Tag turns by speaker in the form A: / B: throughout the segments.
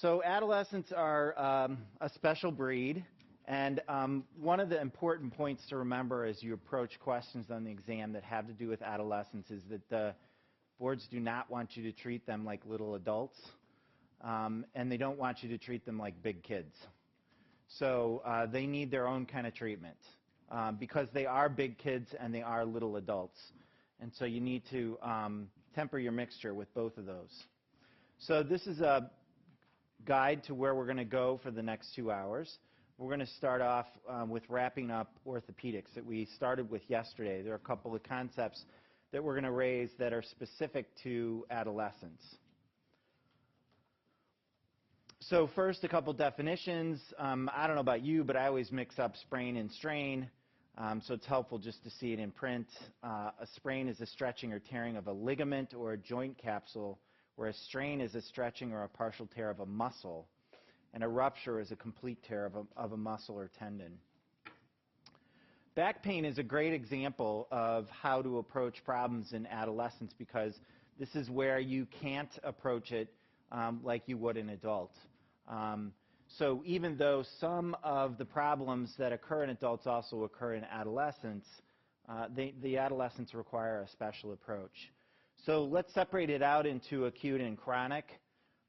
A: So adolescents are a special breed, and one of the important points to remember as you approach questions on the exam that have to do with adolescents is that the boards do not want you to treat them like little adults, and they don't want you to treat them like big kids. So they need their own kind of treatment because they are big kids and they are little adults. And so you need to temper your mixture with both of those. So this is a guide to where we're going to go for the next 2 hours. We're going to start off with wrapping up orthopedics that we started with yesterday. There are a couple of concepts that we're going to raise that are specific to adolescents. So first, a couple definitions. I don't know about you, but I always mix up sprain and strain. So it's helpful just to see it in print. A sprain is a stretching or tearing of a ligament or a joint capsule, where a strain is a stretching or a partial tear of a muscle, and a rupture is a complete tear of a muscle or tendon. Back pain is a great example of how to approach problems in adolescence because this is where you can't approach it like you would an adult. So even though some of the problems that occur in adults also occur in adolescents, the adolescents require a special approach. So let's separate it out into acute and chronic.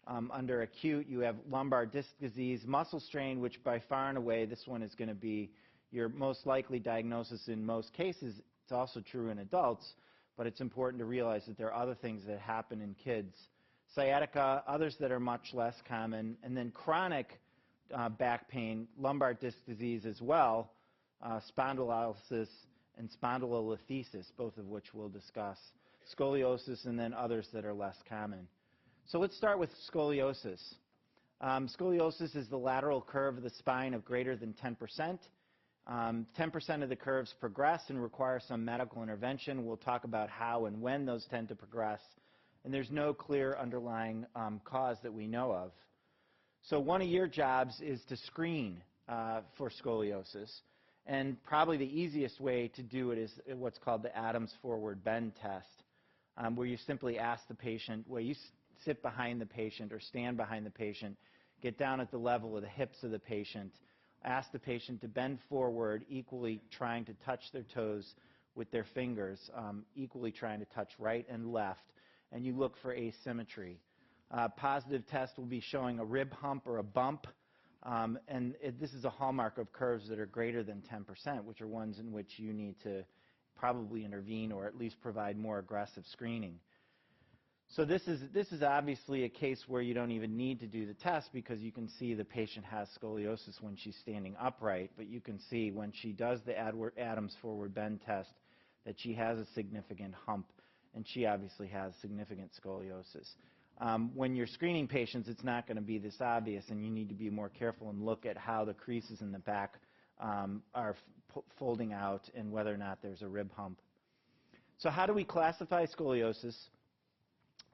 A: Under acute, you have lumbar disc disease, muscle strain, which by far and away, this one is going to be your most likely diagnosis in most cases. It's also true in adults, but it's important to realize that there are other things that happen in kids. Sciatica, others that are much less common, and then chronic back pain, lumbar disc disease as well, spondylolysis and spondylolisthesis, both of which we'll discuss, scoliosis, and then others that are less common. So let's start with scoliosis. Scoliosis is the lateral curve of the spine of greater than 10%. 10% of the curves progress and require some medical intervention. We'll talk about how and when those tend to progress. And there's no clear underlying cause that we know of. So one of your jobs is to screen for scoliosis. And probably the easiest way to do it is what's called the Adams forward bend test, where you simply ask the patient, where you sit behind the patient or stand behind the patient, get down at the level of the hips of the patient, ask the patient to bend forward, equally trying to touch their toes with their fingers, equally trying to touch right and left, and you look for asymmetry. Positive test will be showing a rib hump or a bump, and this is a hallmark of curves that are greater than 10%, which are ones in which you need to probably intervene or at least provide more aggressive screening. So this is obviously a case where you don't even need to do the test because you can see the patient has scoliosis when she's standing upright, but you can see when she does the Adams forward bend test that she has a significant hump, and she obviously has significant scoliosis. When you're screening patients, it's not going to be this obvious, and you need to be more careful and look at how the creases in the back are folding out and whether or not there's a rib hump. So how do we classify scoliosis?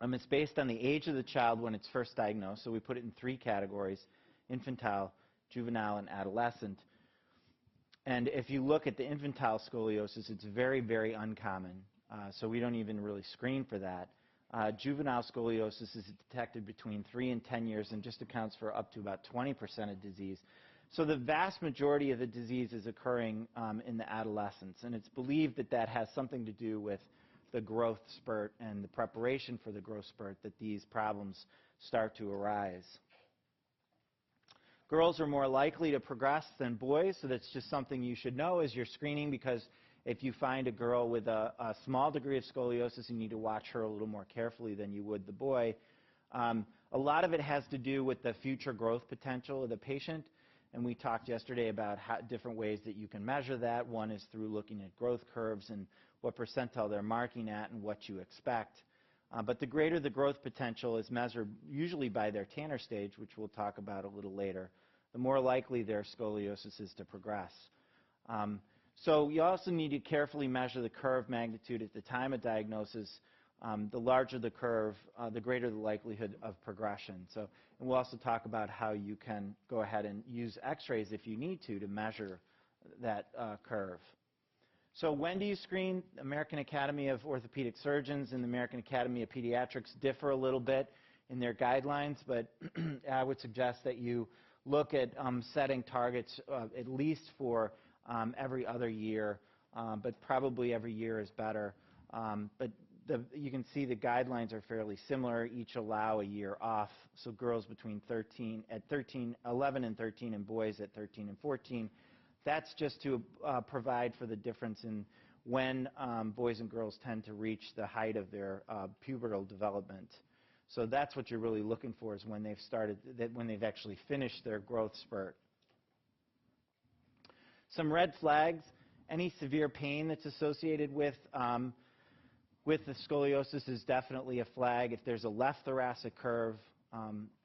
A: It's based on the age of the child when it's first diagnosed, so we put it in 3 categories: infantile, juvenile, and adolescent. And if you look at the infantile scoliosis, it's very, very uncommon, so we don't even really screen for that. Juvenile scoliosis is detected between 3 and 10 years and just accounts for up to about 20% of disease. So the vast majority of the disease is occurring in the adolescents, and it's believed that that has something to do with the growth spurt and the preparation for the growth spurt that these problems start to arise. Girls are more likely to progress than boys, so that's just something you should know as you're screening, because if you find a girl with a small degree of scoliosis, you need to watch her a little more carefully than you would the boy. A lot of it has to do with the future growth potential of the patient, and we talked yesterday about different ways that you can measure that. One is through looking at growth curves and what percentile they're marking at and what you expect. But the greater the growth potential is measured usually by their Tanner stage, which we'll talk about a little later, the more likely their scoliosis is to progress. So you also need to carefully measure the curve magnitude at the time of diagnosis. The larger the curve, the greater the likelihood of progression. And we'll also talk about how you can go ahead and use x-rays if you need to measure that curve. So when do you screen? The American Academy of Orthopedic Surgeons and the American Academy of Pediatrics differ a little bit in their guidelines, but I would suggest that you look at setting targets at least for every other year, but probably every year is better. But you can see the guidelines are fairly similar. Each allow a year off. So girls between 11 and 13, and boys at 13 and 14. That's just to provide for the difference in when boys and girls tend to reach the height of their pubertal development. So that's what you're really looking for, is when when they've actually finished their growth spurt. Some red flags: any severe pain that's associated with the scoliosis is definitely a flag. If there's a left thoracic curve,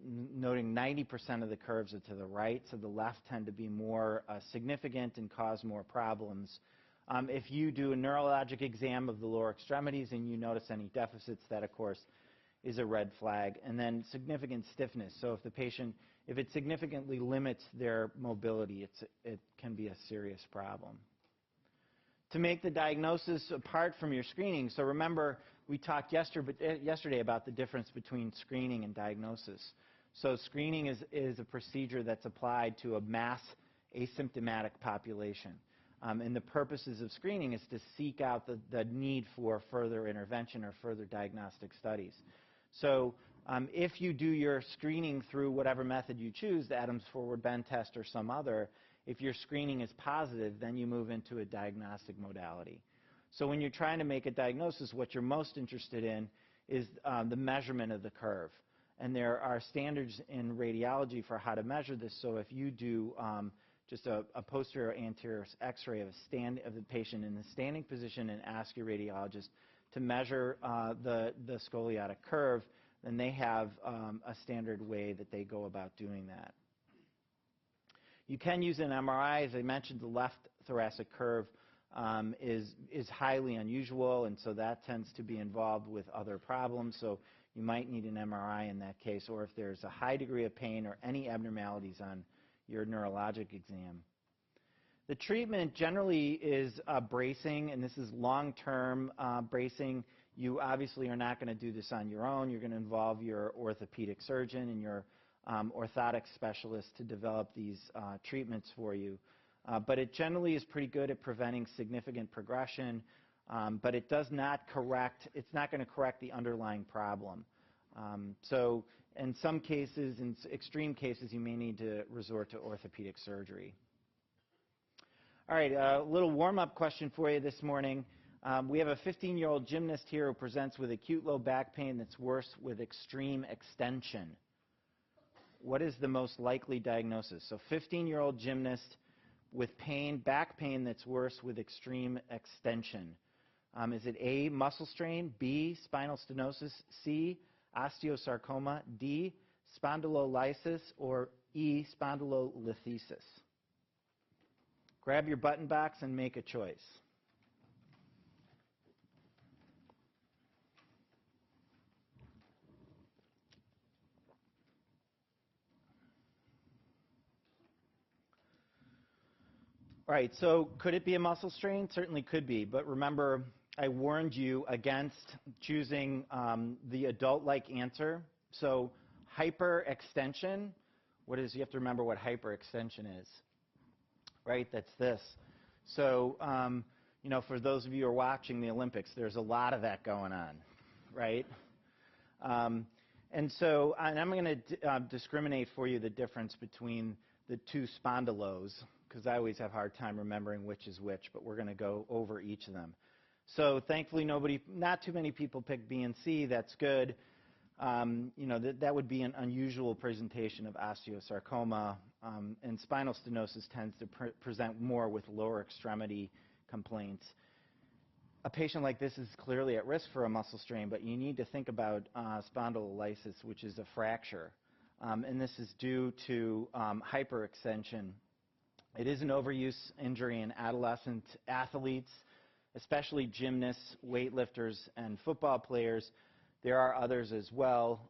A: noting 90% of the curves are to the right, so the left tend to be more significant and cause more problems. If you do a neurologic exam of the lower extremities and you notice any deficits, that of course is a red flag. And then significant stiffness. So if it significantly limits their mobility, it can be a serious problem. To make the diagnosis apart from your screening, so remember we talked yesterday about the difference between screening and diagnosis. So screening is a procedure that's applied to a mass asymptomatic population. And the purposes of screening is to seek out the need for further intervention or further diagnostic studies. So if you do your screening through whatever method you choose, the Adams forward bend test or some other, if your screening is positive, then you move into a diagnostic modality. So when you're trying to make a diagnosis, what you're most interested in is the measurement of the curve. And there are standards in radiology for how to measure this. So if you do just a posterior or anterior x-ray of the patient in the standing position and ask your radiologist to measure the scoliotic curve, then they have a standard way that they go about doing that. You can use an MRI. As I mentioned, the left thoracic curve is highly unusual, and so that tends to be involved with other problems. So you might need an MRI in that case, or if there's a high degree of pain or any abnormalities on your neurologic exam. The treatment generally is bracing, and this is long-term bracing. You obviously are not going to do this on your own. You're going to involve your orthopedic surgeon and your orthotic specialist to develop these treatments for you. But it generally is pretty good at preventing significant progression, but it does not correct, it's not going to correct the underlying problem. So in some cases, in extreme cases, you may need to resort to orthopedic surgery. All right, a little warm-up question for you this morning. We have a 15-year-old gymnast here who presents with acute low back pain that's worse with extreme extension. What is the most likely diagnosis? So 15-year-old gymnast with pain, back pain that's worse with extreme extension. Is it A, muscle strain, B, spinal stenosis, C, osteosarcoma, D, spondylolysis, or E, spondylolisthesis? Grab your button box and make a choice. All right, so could it be a muscle strain? Certainly could be, but remember, I warned you against choosing the adult-like answer. So hyperextension, you have to remember what hyperextension is, right? That's this. So, for those of you who are watching the Olympics, there's a lot of that going on, right? And I'm going to discriminate for you the difference between the two spondylos, because I always have a hard time remembering which is which, but we're going to go over each of them. So thankfully, not too many people picked B and C. That's good. That would be an unusual presentation of osteosarcoma, and spinal stenosis tends to present more with lower extremity complaints. A patient like this is clearly at risk for a muscle strain, but you need to think about spondylolysis, which is a fracture, and this is due to hyperextension. It is an overuse injury in adolescent athletes, especially gymnasts, weightlifters, and football players. There are others as well,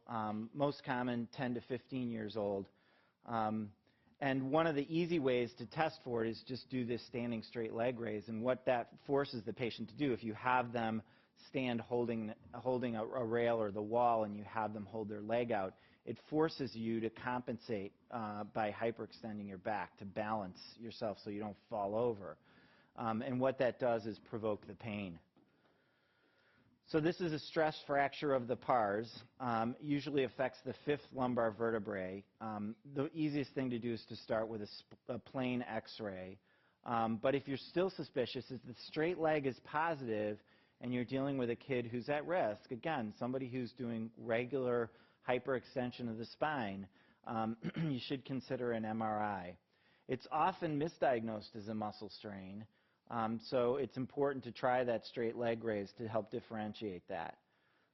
A: most common 10 to 15 years old. And one of the easy ways to test for it is just do this standing straight leg raise. And what that forces the patient to do, if you have them stand holding a rail or the wall and you have them hold their leg out, it forces you to compensate by hyperextending your back to balance yourself so you don't fall over. And what that does is provoke the pain. So this is a stress fracture of the pars. Usually affects the 5th lumbar vertebrae. The easiest thing to do is to start with a plain x-ray. But if you're still suspicious, if the straight leg is positive and you're dealing with a kid who's at risk, again, somebody who's doing regular hyperextension of the spine, you should consider an MRI. It's often misdiagnosed as a muscle strain, so it's important to try that straight leg raise to help differentiate that.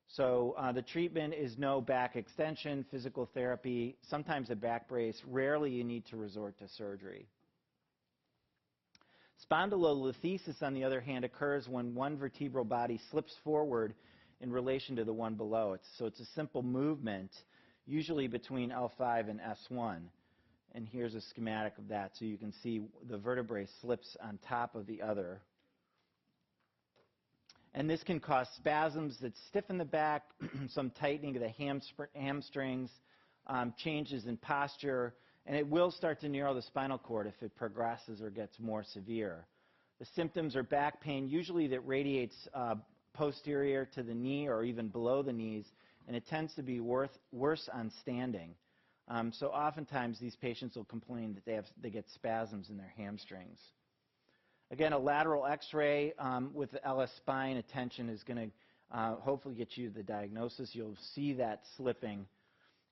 A: So the treatment is no back extension, physical therapy, sometimes a back brace. Rarely you need to resort to surgery. Spondylolisthesis, on the other hand, occurs when one vertebral body slips forward in relation to the one below. So it's a simple movement, usually between L5 and S1. And here's a schematic of that, so you can see the vertebrae slips on top of the other. And this can cause spasms that stiffen the back, some tightening of the hamstrings, changes in posture, and it will start to narrow the spinal cord if it progresses or gets more severe. The symptoms are back pain, usually that radiates posterior to the knee or even below the knees, and it tends to be worse on standing. So oftentimes these patients will complain that they get spasms in their hamstrings. Again, a lateral x-ray with the LS spine attention is going to hopefully get you the diagnosis. You'll see that slipping.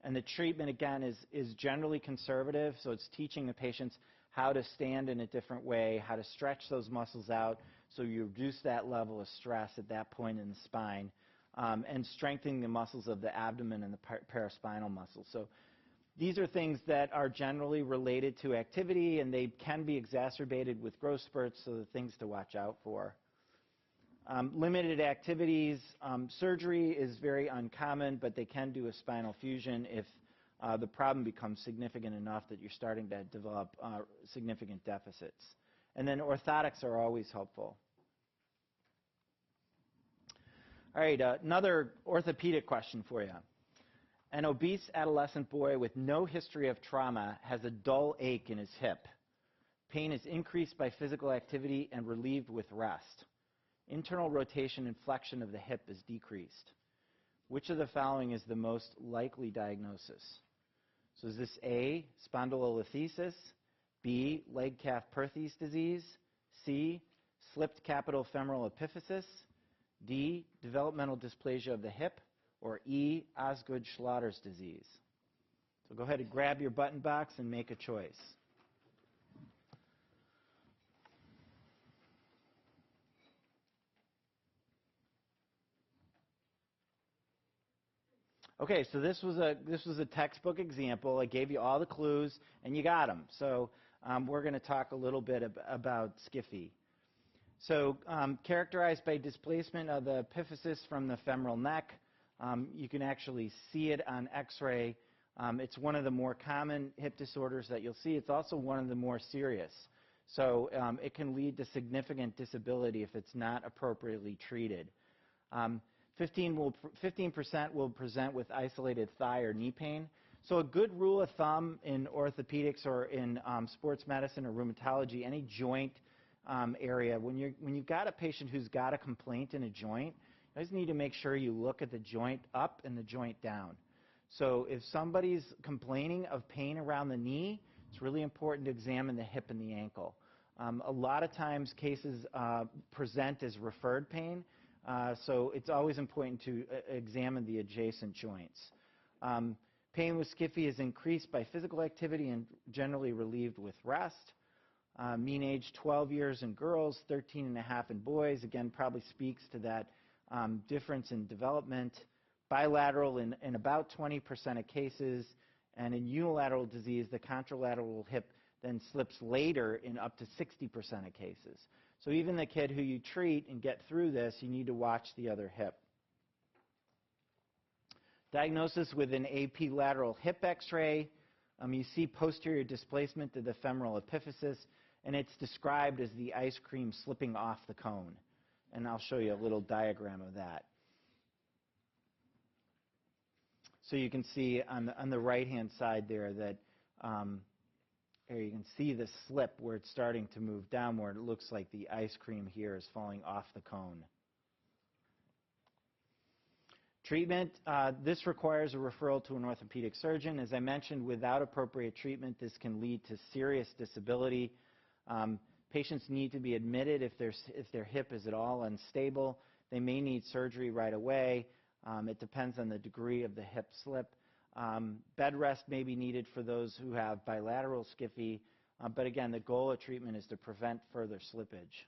A: And the treatment, again, is generally conservative, so it's teaching the patients how to stand in a different way, how to stretch those muscles out so you reduce that level of stress at that point in the spine, and strengthening the muscles of the abdomen and the paraspinal muscles. So these are things that are generally related to activity, and they can be exacerbated with growth spurts, so the things to watch out for. Limited activities, surgery is very uncommon, but they can do a spinal fusion if the problem becomes significant enough that you're starting to develop significant deficits. And then orthotics are always helpful. All right, another orthopedic question for you. An obese adolescent boy with no history of trauma has a dull ache in his hip. Pain is increased by physical activity and relieved with rest. Internal rotation and flexion of the hip is decreased. Which of the following is the most likely diagnosis? So is this A, spondylolisthesis, B, leg calf Perthes disease, C, slipped capital femoral epiphysis, D, developmental dysplasia of the hip, or E, Osgood-Schlatters disease? So go ahead and grab your button box and make a choice. Okay, so this was a textbook example. I gave you all the clues, and you got them. So we're going to talk a little bit about SCFE. So characterized by displacement of the epiphysis from the femoral neck. You can actually see it on X-ray. It's one of the more common hip disorders that you'll see. It's also one of the more serious. So it can lead to significant disability if it's not appropriately treated. 15% will present with isolated thigh or knee pain. So a good rule of thumb in orthopedics or in sports medicine or rheumatology, any joint area, when you've got a patient who's got a complaint in a joint, you always need to make sure you look at the joint up and the joint down. So if somebody's complaining of pain around the knee, it's really important to examine the hip and the ankle. A lot of times cases present as referred pain, so it's always important to examine the adjacent joints. Pain with SCFE is increased by physical activity and generally relieved with rest. Mean age 12 years in girls, 13 and a half in boys. Again, probably speaks to that difference in development. Bilateral in about 20% of cases, and in unilateral disease, the contralateral hip then slips later in up to 60% of cases. So even the kid who you treat and get through this, you need to watch the other hip. Diagnosis with an AP lateral hip X-ray. You see posterior displacement to the femoral epiphysis, and it's described as the ice cream slipping off the cone. And I'll show you a little diagram of that. So you can see on the right-hand side there that here you can see the slip where it's starting to move downward. It looks like the ice cream here is falling off the cone. Treatment, this requires a referral to an orthopedic surgeon. As I mentioned, without appropriate treatment, this can lead to serious disability. Patients need to be admitted if their hip is at all unstable. They may need surgery right away. It depends on the degree of the hip slip. Bed rest may be needed for those who have bilateral SCFE, but again, the goal of treatment is to prevent further slippage.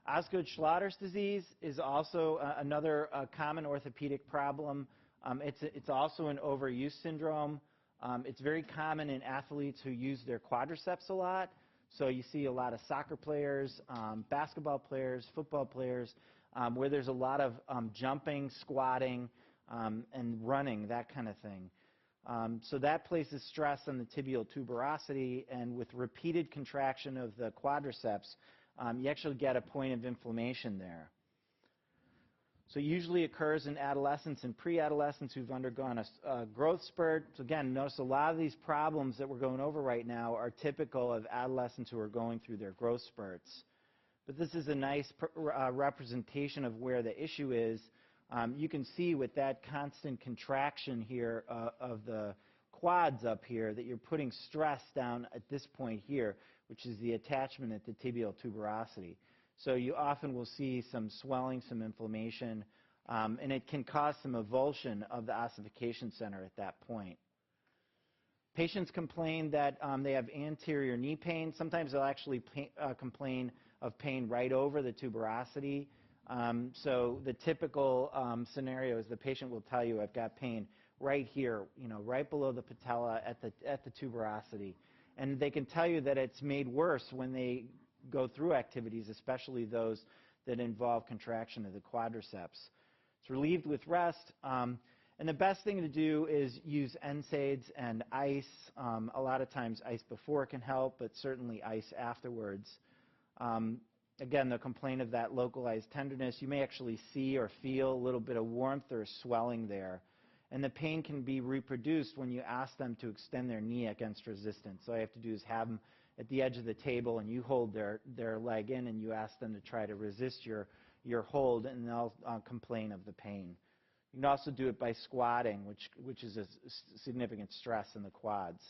A: Osgood-Schlatters disease is also another common orthopedic problem. It's also an overuse syndrome. It's very common in athletes who use their quadriceps a lot. So you see a lot of soccer players, basketball players, football players, where there's a lot of jumping, squatting, and running, that kind of thing. So that places stress on the tibial tuberosity, and with repeated contraction of the quadriceps, you actually get a point of inflammation there. So it usually occurs in adolescents and pre-adolescents who've undergone a growth spurt. So again, notice a lot of these problems that we're going over right now are typical of adolescents who are going through their growth spurts. But this is a nice representation of where the issue is. You can see with that constant contraction here of the quads up here that you're putting stress down at this point here, which is the attachment at the tibial tuberosity. So you often will see some swelling, some inflammation, and it can cause some avulsion of the ossification center at that point. Patients complain that they have anterior knee pain. Sometimes they'll actually complain of pain right over the tuberosity. So the typical scenario is the patient will tell you, I've got pain right here, right below the patella at the tuberosity. And they can tell you that it's made worse when they go through activities, especially those that involve contraction of the quadriceps. It's relieved with rest. And the best thing to do is use NSAIDs and ice. A lot of times ice before can help, but certainly ice afterwards. Again, they'll complain of that localized tenderness. You may actually see or feel a little bit of warmth or swelling there. And the pain can be reproduced when you ask them to extend their knee against resistance. So all you have to do is have them at the edge of the table, and you hold their leg in, and you ask them to try to resist your hold, and they'll complain of the pain. You can also do it by squatting, which is a significant stress in the quads.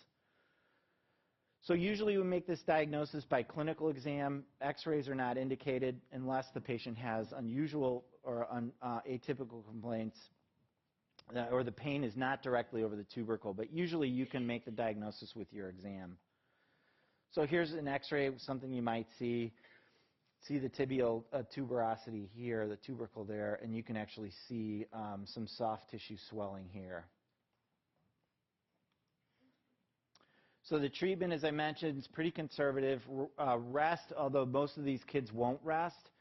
A: So usually we make this diagnosis by clinical exam. X-rays are not indicated unless the patient has unusual or atypical complaints, or the pain is not directly over the tubercle. But usually you can make the diagnosis with your exam. So here's an X-ray, something you might see. See the tibial tuberosity here, the tubercle there, and you can actually see some soft tissue swelling here. So the treatment, as I mentioned, is pretty conservative. Rest, although most of these kids won't rest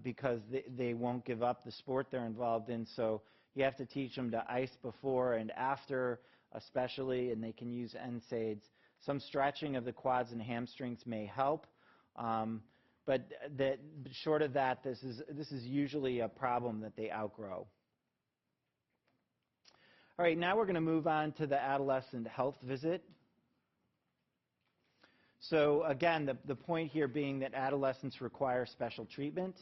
A: because they won't give up the sport they're involved in. So you have to teach them to ice before and after, especially, and they can use NSAIDs. Some stretching of the quads and hamstrings may help. But short of that, this is usually a problem that they outgrow. All right, now we're going to move on to the adolescent health visit. So again, the point here being that adolescents require special treatment,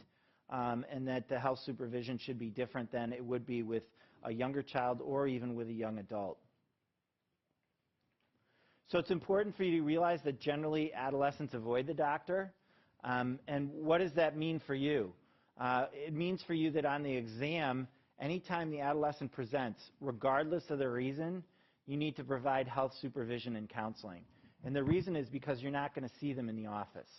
A: and that the health supervision should be different than it would be with a younger child or even with a young adult. So it's important for you to realize that generally adolescents avoid the doctor. And what does that mean for you? It means for you that on the exam, anytime the adolescent presents, regardless of the reason, you need to provide health supervision and counseling. And the reason is because you're not going to see them in the office.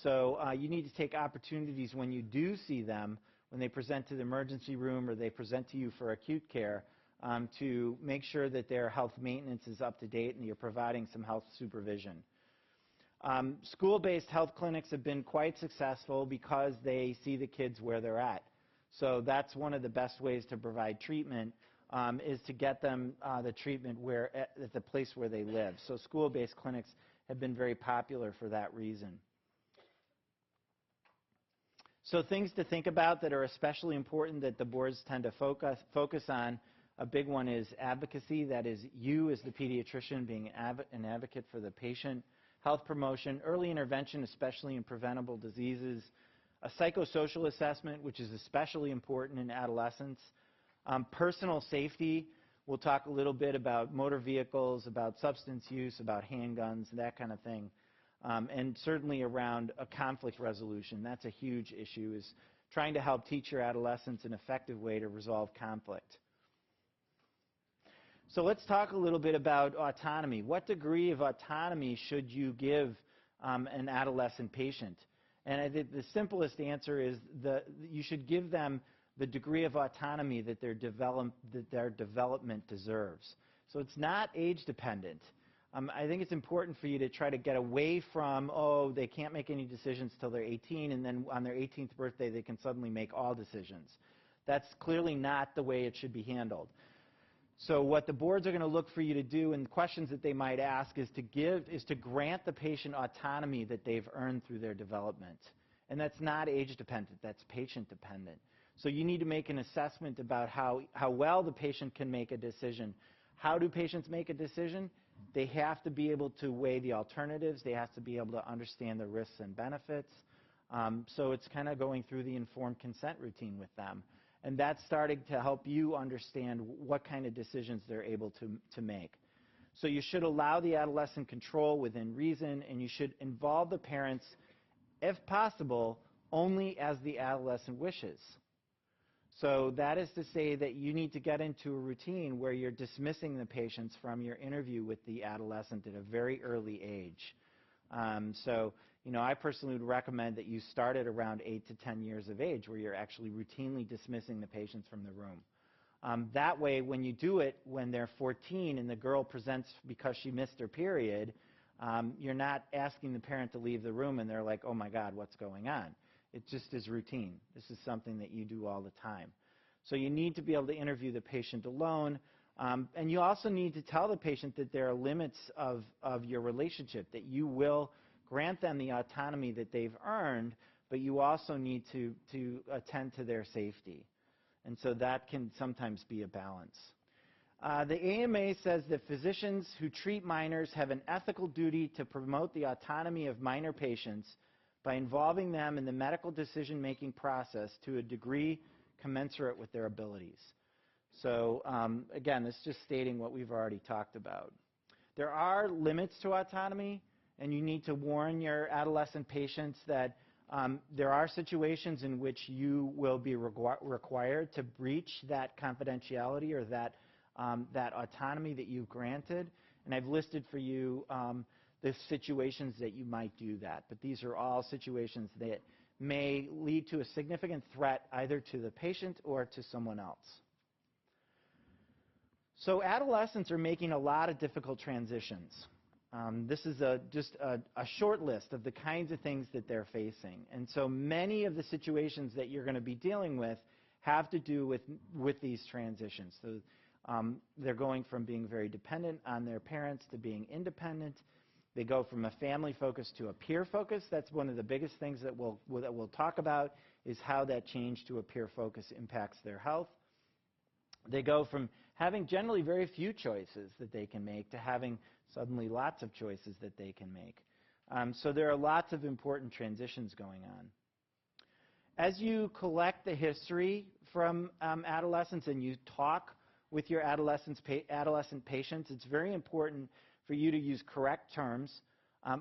A: So you need to take opportunities when you do see them, when they present to the emergency room or they present to you for acute care, to make sure that their health maintenance is up to date and you're providing some health supervision. School-based health clinics have been quite successful because they see the kids where they're at. So that's one of the best ways to provide treatment, is to get them the treatment at the place where they live. So school-based clinics have been very popular for that reason. So things to think about that are especially important that the boards tend to focus on. A big one is advocacy. That is you as the pediatrician being an advocate for the patient. Health promotion, early intervention, especially in preventable diseases. A psychosocial assessment, which is especially important in adolescence. Personal safety. We'll talk a little bit about motor vehicles, about substance use, about handguns, that kind of thing. And certainly around a conflict resolution. That's a huge issue, is trying to help teach your adolescents an effective way to resolve conflict. So let's talk a little bit about autonomy. What degree of autonomy should you give an adolescent patient? And I think the simplest answer is you should give them the degree of autonomy that their development deserves. So it's not age dependent. I think it's important for you to try to get away from, oh, they can't make any decisions till they're 18, and then on their 18th birthday they can suddenly make all decisions. That's clearly not the way it should be handled. So what the boards are going to look for you to do, and the questions that they might ask, is to grant the patient autonomy that they've earned through their development. And that's not age dependent, that's patient dependent. So you need to make an assessment about how well the patient can make a decision. How do patients make a decision? They have to be able to weigh the alternatives. They have to be able to understand the risks and benefits. So it's kind of going through the informed consent routine with them. And that's starting to help you understand what kind of decisions they're able to make. So you should allow the adolescent control within reason, and you should involve the parents, if possible, only as the adolescent wishes. So that is to say that you need to get into a routine where you're dismissing the patients from your interview with the adolescent at a very early age. So, I personally would recommend that you start at around 8 to 10 years of age, where you're actually routinely dismissing the patients from the room. That way, when you do it when they're 14 and the girl presents because she missed her period, you're not asking the parent to leave the room and they're like, oh my God, what's going on? It just is routine. This is something that you do all the time. So you need to be able to interview the patient alone. And you also need to tell the patient that there are limits of your relationship, that you will grant them the autonomy that they've earned, but you also need to attend to their safety. And so that can sometimes be a balance. The AMA says that physicians who treat minors have an ethical duty to promote the autonomy of minor patients by involving them in the medical decision-making process to a degree commensurate with their abilities. So again, this is just stating what we've already talked about. There are limits to autonomy, and you need to warn your adolescent patients that there are situations in which you will be required to breach that confidentiality or that autonomy that you've granted. And I've listed for you the situations that you might do that. But these are all situations that may lead to a significant threat either to the patient or to someone else. So adolescents are making a lot of difficult transitions. This is just a short list of the kinds of things that they're facing. And so many of the situations that you're going to be dealing with have to do with these transitions. So they're going from being very dependent on their parents to being independent. They go from a family focus to a peer focus. That's one of the biggest things that we'll talk about, is how that change to a peer focus impacts their health. They go from having generally very few choices that they can make to having suddenly lots of choices that they can make. So there are lots of important transitions going on. As you collect the history from adolescents and you talk with your adolescent patients, it's very important for you to use correct terms,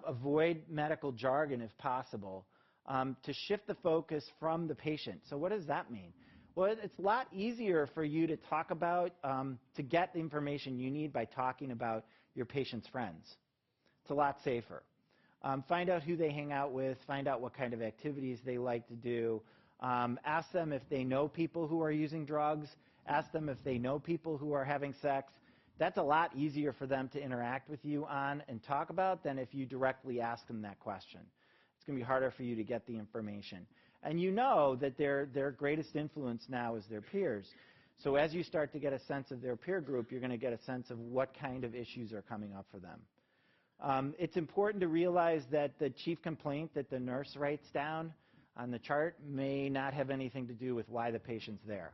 A: avoid medical jargon if possible, to shift the focus from the patient. So what does that mean? Well, it's a lot easier for you to talk about, to get the information you need by talking about your patient's friends. It's a lot safer. Find out who they hang out with, find out what kind of activities they like to do. Ask them if they know people who are using drugs. Ask them if they know people who are having sex. That's a lot easier for them to interact with you on and talk about than if you directly ask them that question. It's going to be harder for you to get the information. And you know that their greatest influence now is their peers. So as you start to get a sense of their peer group, you're going to get a sense of what kind of issues are coming up for them. It's important to realize that the chief complaint that the nurse writes down on the chart may not have anything to do with why the patient's there.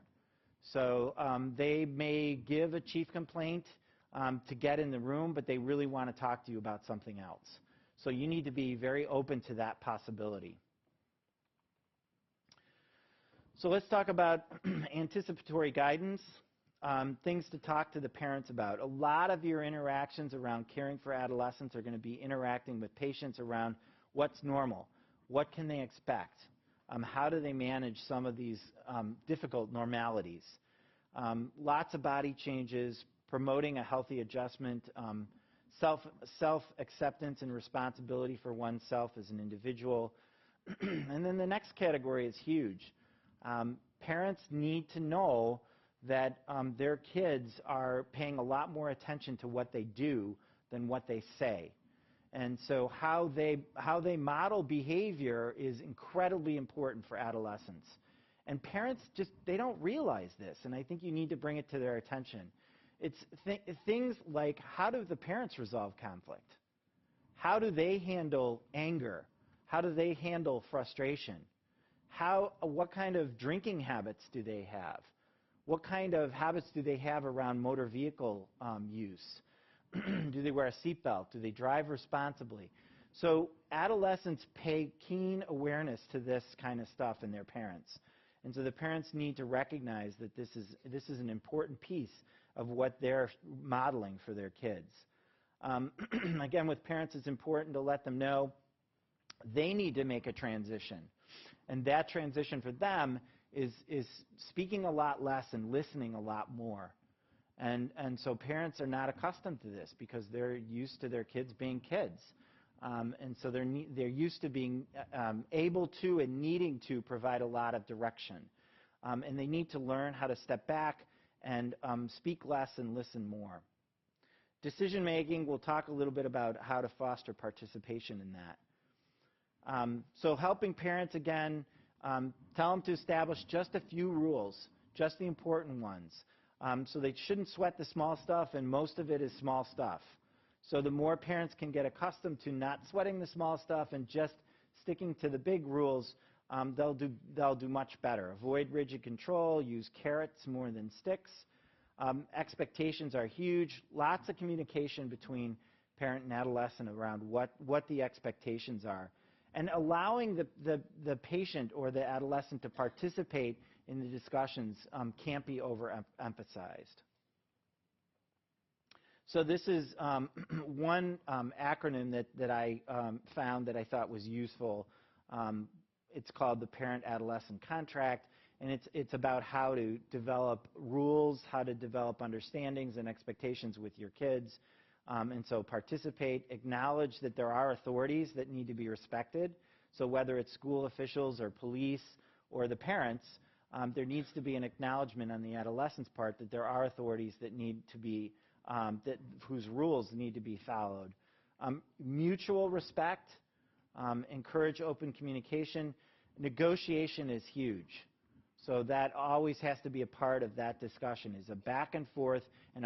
A: So they may give a chief complaint to get in the room, but they really want to talk to you about something else. So you need to be very open to that possibility. So let's talk about anticipatory guidance, things to talk to the parents about. A lot of your interactions around caring for adolescents are going to be interacting with patients around what's normal, what can they expect, how do they manage some of these difficult normalities. Lots of body changes, promoting a healthy adjustment, self-acceptance and responsibility for oneself as an individual. And then the next category is huge. Parents need to know that their kids are paying a lot more attention to what they do than what they say. And so how they model behavior is incredibly important for adolescents. And parents they don't realize this, and I think you need to bring it to their attention. It's things like, how do the parents resolve conflict? How do they handle anger? How do they handle frustration? What kind of drinking habits do they have? What kind of habits do they have around motor vehicle use? Do they wear a seatbelt? Do they drive responsibly? So adolescents pay keen awareness to this kind of stuff in their parents. And so the parents need to recognize that this is an important piece of what they're modeling for their kids. Again, with parents, it's important to let them know they need to make a transition. And that transition for them is speaking a lot less and listening a lot more. And so parents are not accustomed to this because they're used to their kids being kids. And so they're used to being able to and needing to provide a lot of direction. And they need to learn how to step back and speak less and listen more. Decision making, we'll talk a little bit about how to foster participation in that. So helping parents, again, tell them to establish just a few rules, just the important ones. So they shouldn't sweat the small stuff, and most of it is small stuff. So the more parents can get accustomed to not sweating the small stuff and just sticking to the big rules, they'll do much better. Avoid rigid control, use carrots more than sticks. Expectations are huge. Lots of communication between parent and adolescent around what the expectations are. And allowing the patient or the adolescent to participate in the discussions can't be overemphasized. So this is one acronym that I found that I thought was useful. It's called the Parent-Adolescent Contract, and it's about how to develop rules, how to develop understandings and expectations with your kids. And so participate, acknowledge that there are authorities that need to be respected. So whether it's school officials or police or the parents, there needs to be an acknowledgement on the adolescent's part that there are authorities that need to be, whose rules need to be followed. Mutual respect, encourage open communication. Negotiation is huge. So that always has to be a part of that discussion, is a back and forth and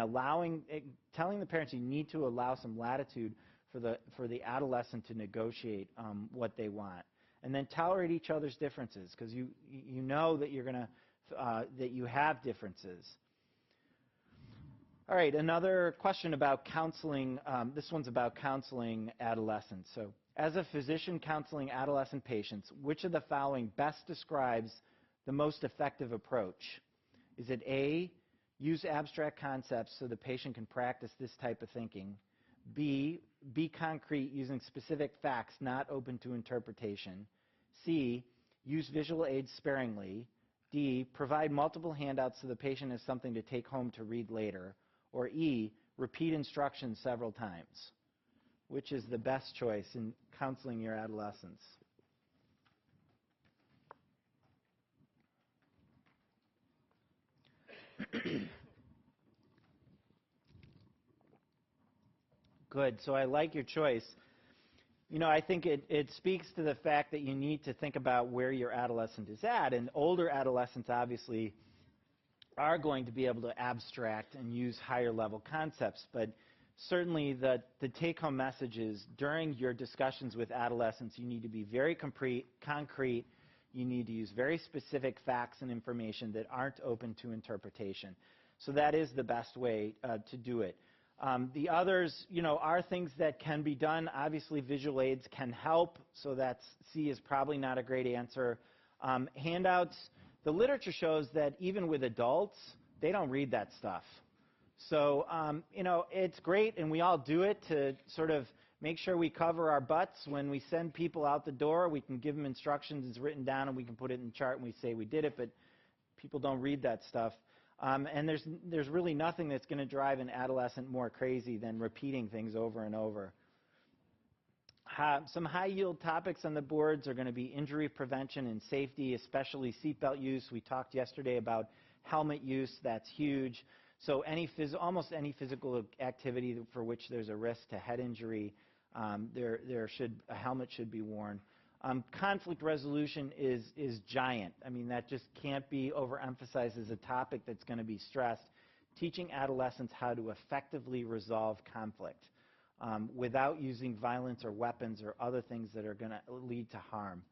A: telling the parents you need to allow some latitude for the adolescent to negotiate what they want. And then tolerate each other's differences, because you know that that you have differences. All right, another question about counseling. This one's about counseling adolescents. So as a physician counseling adolescent patients, which of the following best describes the most effective approach? Is it A, use abstract concepts so the patient can practice this type of thinking? B, be concrete using specific facts not open to interpretation? C, use visual aids sparingly? D, provide multiple handouts so the patient has something to take home to read later? Or E, repeat instructions several times? Which is the best choice in counseling your adolescents? Good. So I like your choice. You know, I think it speaks to the fact that you need to think about where your adolescent is at. And older adolescents obviously are going to be able to abstract and use higher level concepts. But certainly the take-home message is during your discussions with adolescents, you need to be very concrete. You need to use very specific facts and information that aren't open to interpretation. So that is the best way to do it. The others, are things that can be done. Obviously, visual aids can help, so that's C is probably not a great answer. Handouts, the literature shows that even with adults, they don't read that stuff. So, it's great, and we all do it to sort of make sure we cover our butts. When we send people out the door, we can give them instructions, it's written down, and we can put it in the chart, and we say we did it, but people don't read that stuff. And there's really nothing that's going to drive an adolescent more crazy than repeating things over and over. Some high-yield topics on the boards are going to be injury prevention and safety, especially seatbelt use. We talked yesterday about helmet use. That's huge. So almost any physical activity for which there's a risk to head injury, a helmet should be worn. Conflict resolution is giant. I mean, that just can't be overemphasized as a topic that's going to be stressed. Teaching adolescents how to effectively resolve conflict without using violence or weapons or other things that are going to lead to harm.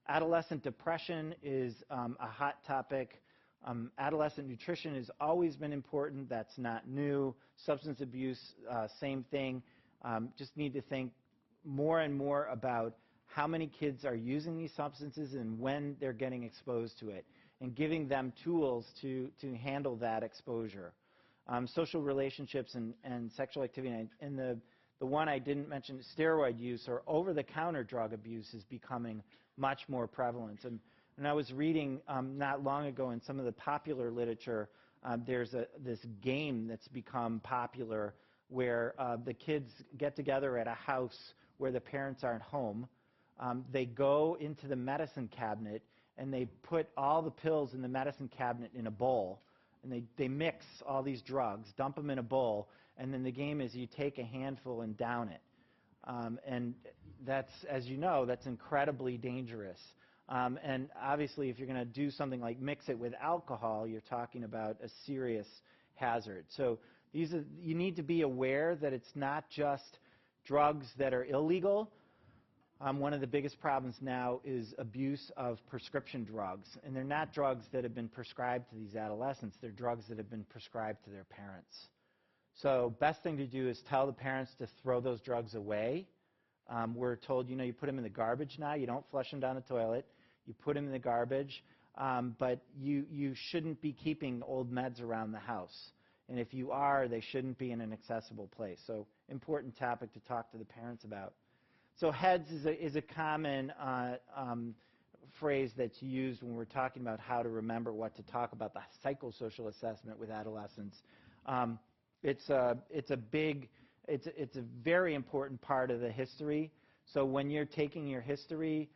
A: Adolescent depression is a hot topic. Adolescent nutrition has always been important. That's not new. Substance abuse, same thing. Just need to think more and more about how many kids are using these substances and when they're getting exposed to it, and giving them tools to handle that exposure. Social relationships and sexual activity. And the one I didn't mention, steroid use or over-the-counter drug abuse, is becoming much more prevalent. And I was reading not long ago in some of the popular literature, there's this game that's become popular where the kids get together at a house where the parents aren't home. They go into the medicine cabinet and they put all the pills in the medicine cabinet in a bowl, and they mix all these drugs, dump them in a bowl, and then the game is you take a handful and down it. And that's, as you know, that's incredibly dangerous. And obviously, if you're going to do something like mix it with alcohol, you're talking about a serious hazard. So you need to be aware that it's not just drugs that are illegal. One of the biggest problems now is abuse of prescription drugs. And they're not drugs that have been prescribed to these adolescents. They're drugs that have been prescribed to their parents. So best thing to do is tell the parents to throw those drugs away. We're told, you put them in the garbage now. You don't flush them down the toilet. You put them in the garbage. But you shouldn't be keeping old meds around the house. And if you are, they shouldn't be in an accessible place. So important topic to talk to the parents about. So HEADS is a common phrase that's used when we're talking about how to remember what to talk about the psychosocial assessment with adolescents. It's a very important part of the history. So when you're taking your history,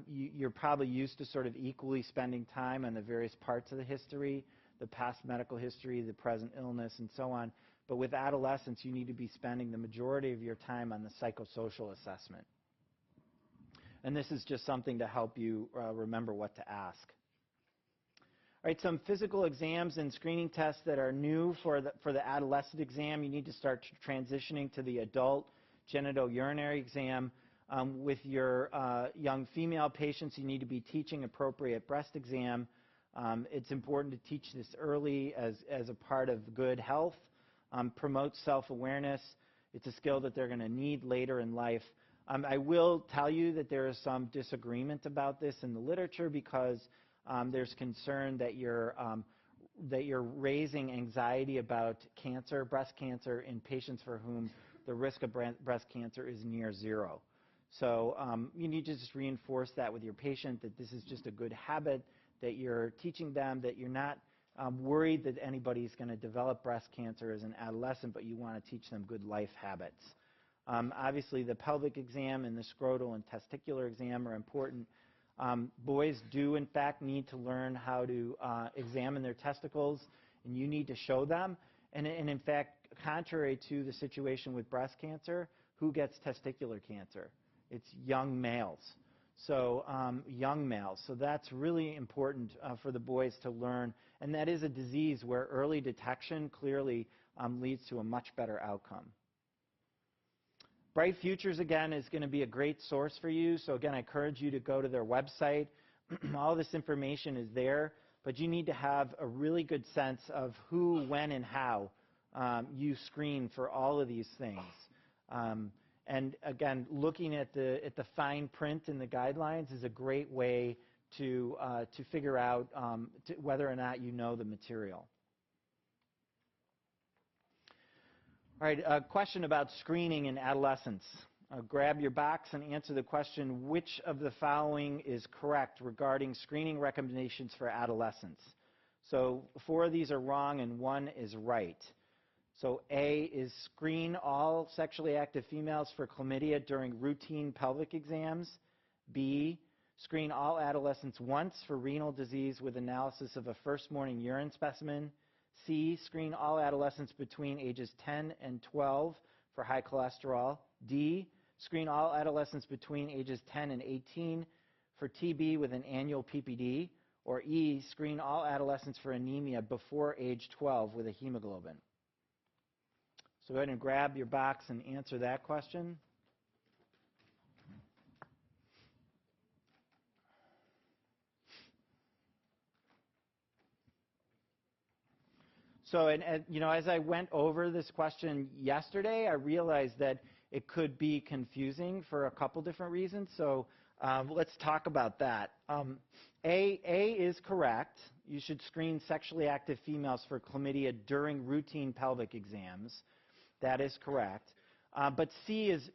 A: you're probably used to sort of equally spending time on the various parts of the history, the past medical history, the present illness, and so on. But with adolescents, you need to be spending the majority of your time on the psychosocial assessment. And this is just something to help you remember what to ask. All right, some physical exams and screening tests that are new for the adolescent exam. You need to start transitioning to the adult genitourinary exam. With your young female patients, you need to be teaching appropriate breast exam. It's important to teach this early as a part of good health. Promotes self-awareness. It's a skill that they're going to need later in life. I will tell you that there is some disagreement about this in the literature because there's concern that you're raising anxiety about cancer, breast cancer, in patients for whom the risk of breast cancer is near zero. So you need to just reinforce that with your patient, that this is just a good habit, that you're teaching them, that you're not worried that anybody's going to develop breast cancer as an adolescent, but you want to teach them good life habits. Obviously, the pelvic exam and the scrotal and testicular exam are important. Boys do, in fact, need to learn how to examine their testicles, and you need to show them. And in fact, contrary to the situation with breast cancer, who gets testicular cancer? It's young males. So young males. So that's really important for the boys to learn. And that is a disease where early detection clearly leads to a much better outcome. Bright Futures, again, is going to be a great source for you. So again, I encourage you to go to their website. All this information is there, but you need to have a really good sense of who, when, and how you screen for all of these things. And again, looking at the fine print in the guidelines is a great way to figure out whether or not you know the material. All right, a question about screening in adolescents. Grab your box and answer the question, which of the following is correct regarding screening recommendations for adolescents? So 4 of these are wrong and 1 is right. So A is screen all sexually active females for chlamydia during routine pelvic exams. B, screen all adolescents once for renal disease with analysis of a first morning urine specimen. C, screen all adolescents between ages 10 and 12 for high cholesterol. D, screen all adolescents between ages 10 and 18 for TB with an annual PPD. Or E, screen all adolescents for anemia before age 12 with a hemoglobin. So go ahead and grab your box and answer that question. So, you know, as I went over this question yesterday, I realized that it could be confusing for a couple different reasons. So let's talk about that. A is correct. You should screen sexually active females for chlamydia during routine pelvic exams. That is correct. But C is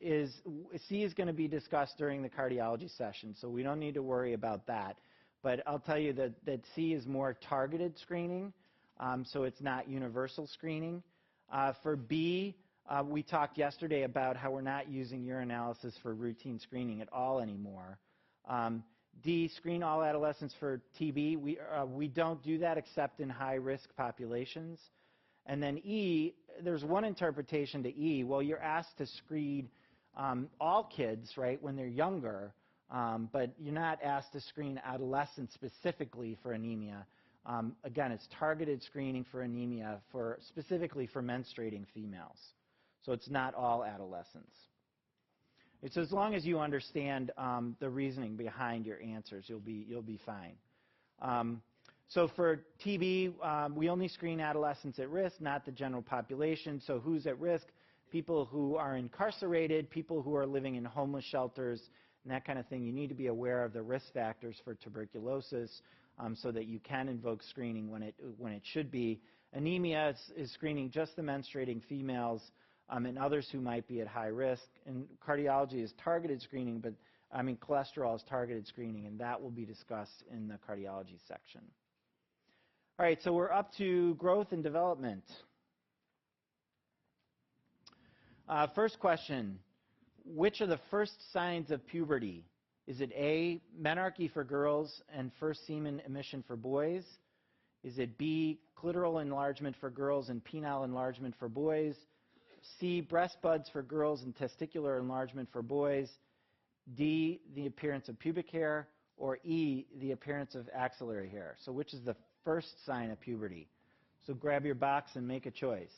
A: going to be discussed during the cardiology session, so we don't need to worry about that. But I'll tell you that C is more targeted screening, so it's not universal screening. For B, we talked yesterday about how we're not using urinalysis for routine screening at all anymore. D, screen all adolescents for TB. We don't do that except in high-risk populations. And then E, there's one interpretation to E. Well, you're asked to screen all kids, right, when they're younger, but you're not asked to screen adolescents specifically for anemia. Again, it's targeted screening for anemia specifically for menstruating females. So it's not all adolescents. It's as long as you understand the reasoning behind your answers, you'll be fine. So for TB, we only screen adolescents at risk, not the general population. So who's at risk? People who are incarcerated, people who are living in homeless shelters, and that kind of thing. You need to be aware of the risk factors for tuberculosis so that you can invoke screening when it should be. Anemia is screening just the menstruating females and others who might be at high risk. And cardiology is targeted screening, but cholesterol is targeted screening, and that will be discussed in the cardiology section. All right, so we're up to growth and development. First question, which are the first signs of puberty? Is it A, menarche for girls and first semen emission for boys? Is it B, clitoral enlargement for girls and penile enlargement for boys? C, breast buds for girls and testicular enlargement for boys? D, the appearance of pubic hair? Or E, the appearance of axillary hair? So which is the first sign of puberty? So grab your box and make a choice.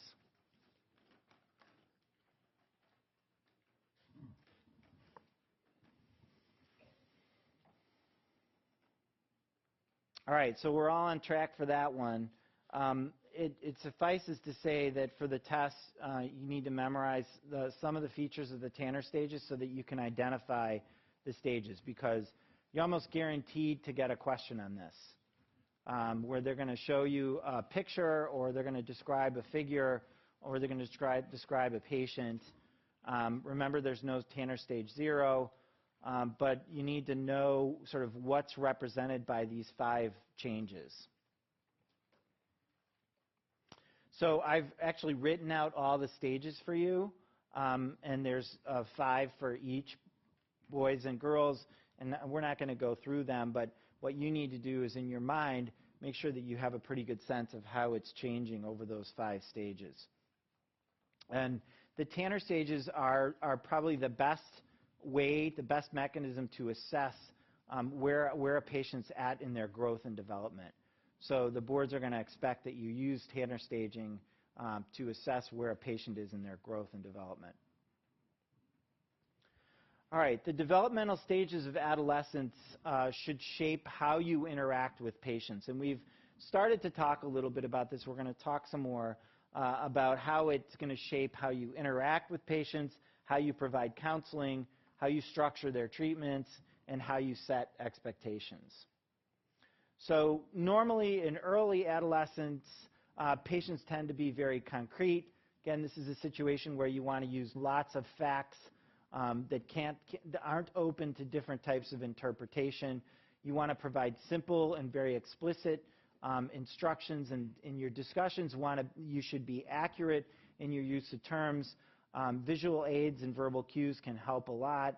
A: All right, so we're all on track for that one. It suffices to say that for the test, you need to memorize some of the features of the Tanner stages so that you can identify the stages, because you're almost guaranteed to get a question on this, where they're going to show you a picture, or they're going to describe a figure, or they're going to describe a patient. Remember, there's no Tanner stage 0. But you need to know sort of what's represented by these 5 changes. So I've actually written out all the stages for you, and there's 5 for each, boys and girls, and we're not going to go through them, but what you need to do is in your mind make sure that you have a pretty good sense of how it's changing over those 5 stages. And the Tanner stages are probably the best way, the best mechanism to assess where a patient's at in their growth and development. So the boards are going to expect that you use Tanner staging to assess where a patient is in their growth and development. All right, the developmental stages of adolescence should shape how you interact with patients. And we've started to talk a little bit about this. We're going to talk some more about how it's going to shape how you interact with patients, how you provide counseling, how you structure their treatments, and how you set expectations. So normally in early adolescence, patients tend to be very concrete. Again, this is a situation where you want to use lots of facts that aren't open to different types of interpretation. You want to provide simple and very explicit instructions, and in your discussions, you should be accurate in your use of terms. Visual aids and verbal cues can help a lot.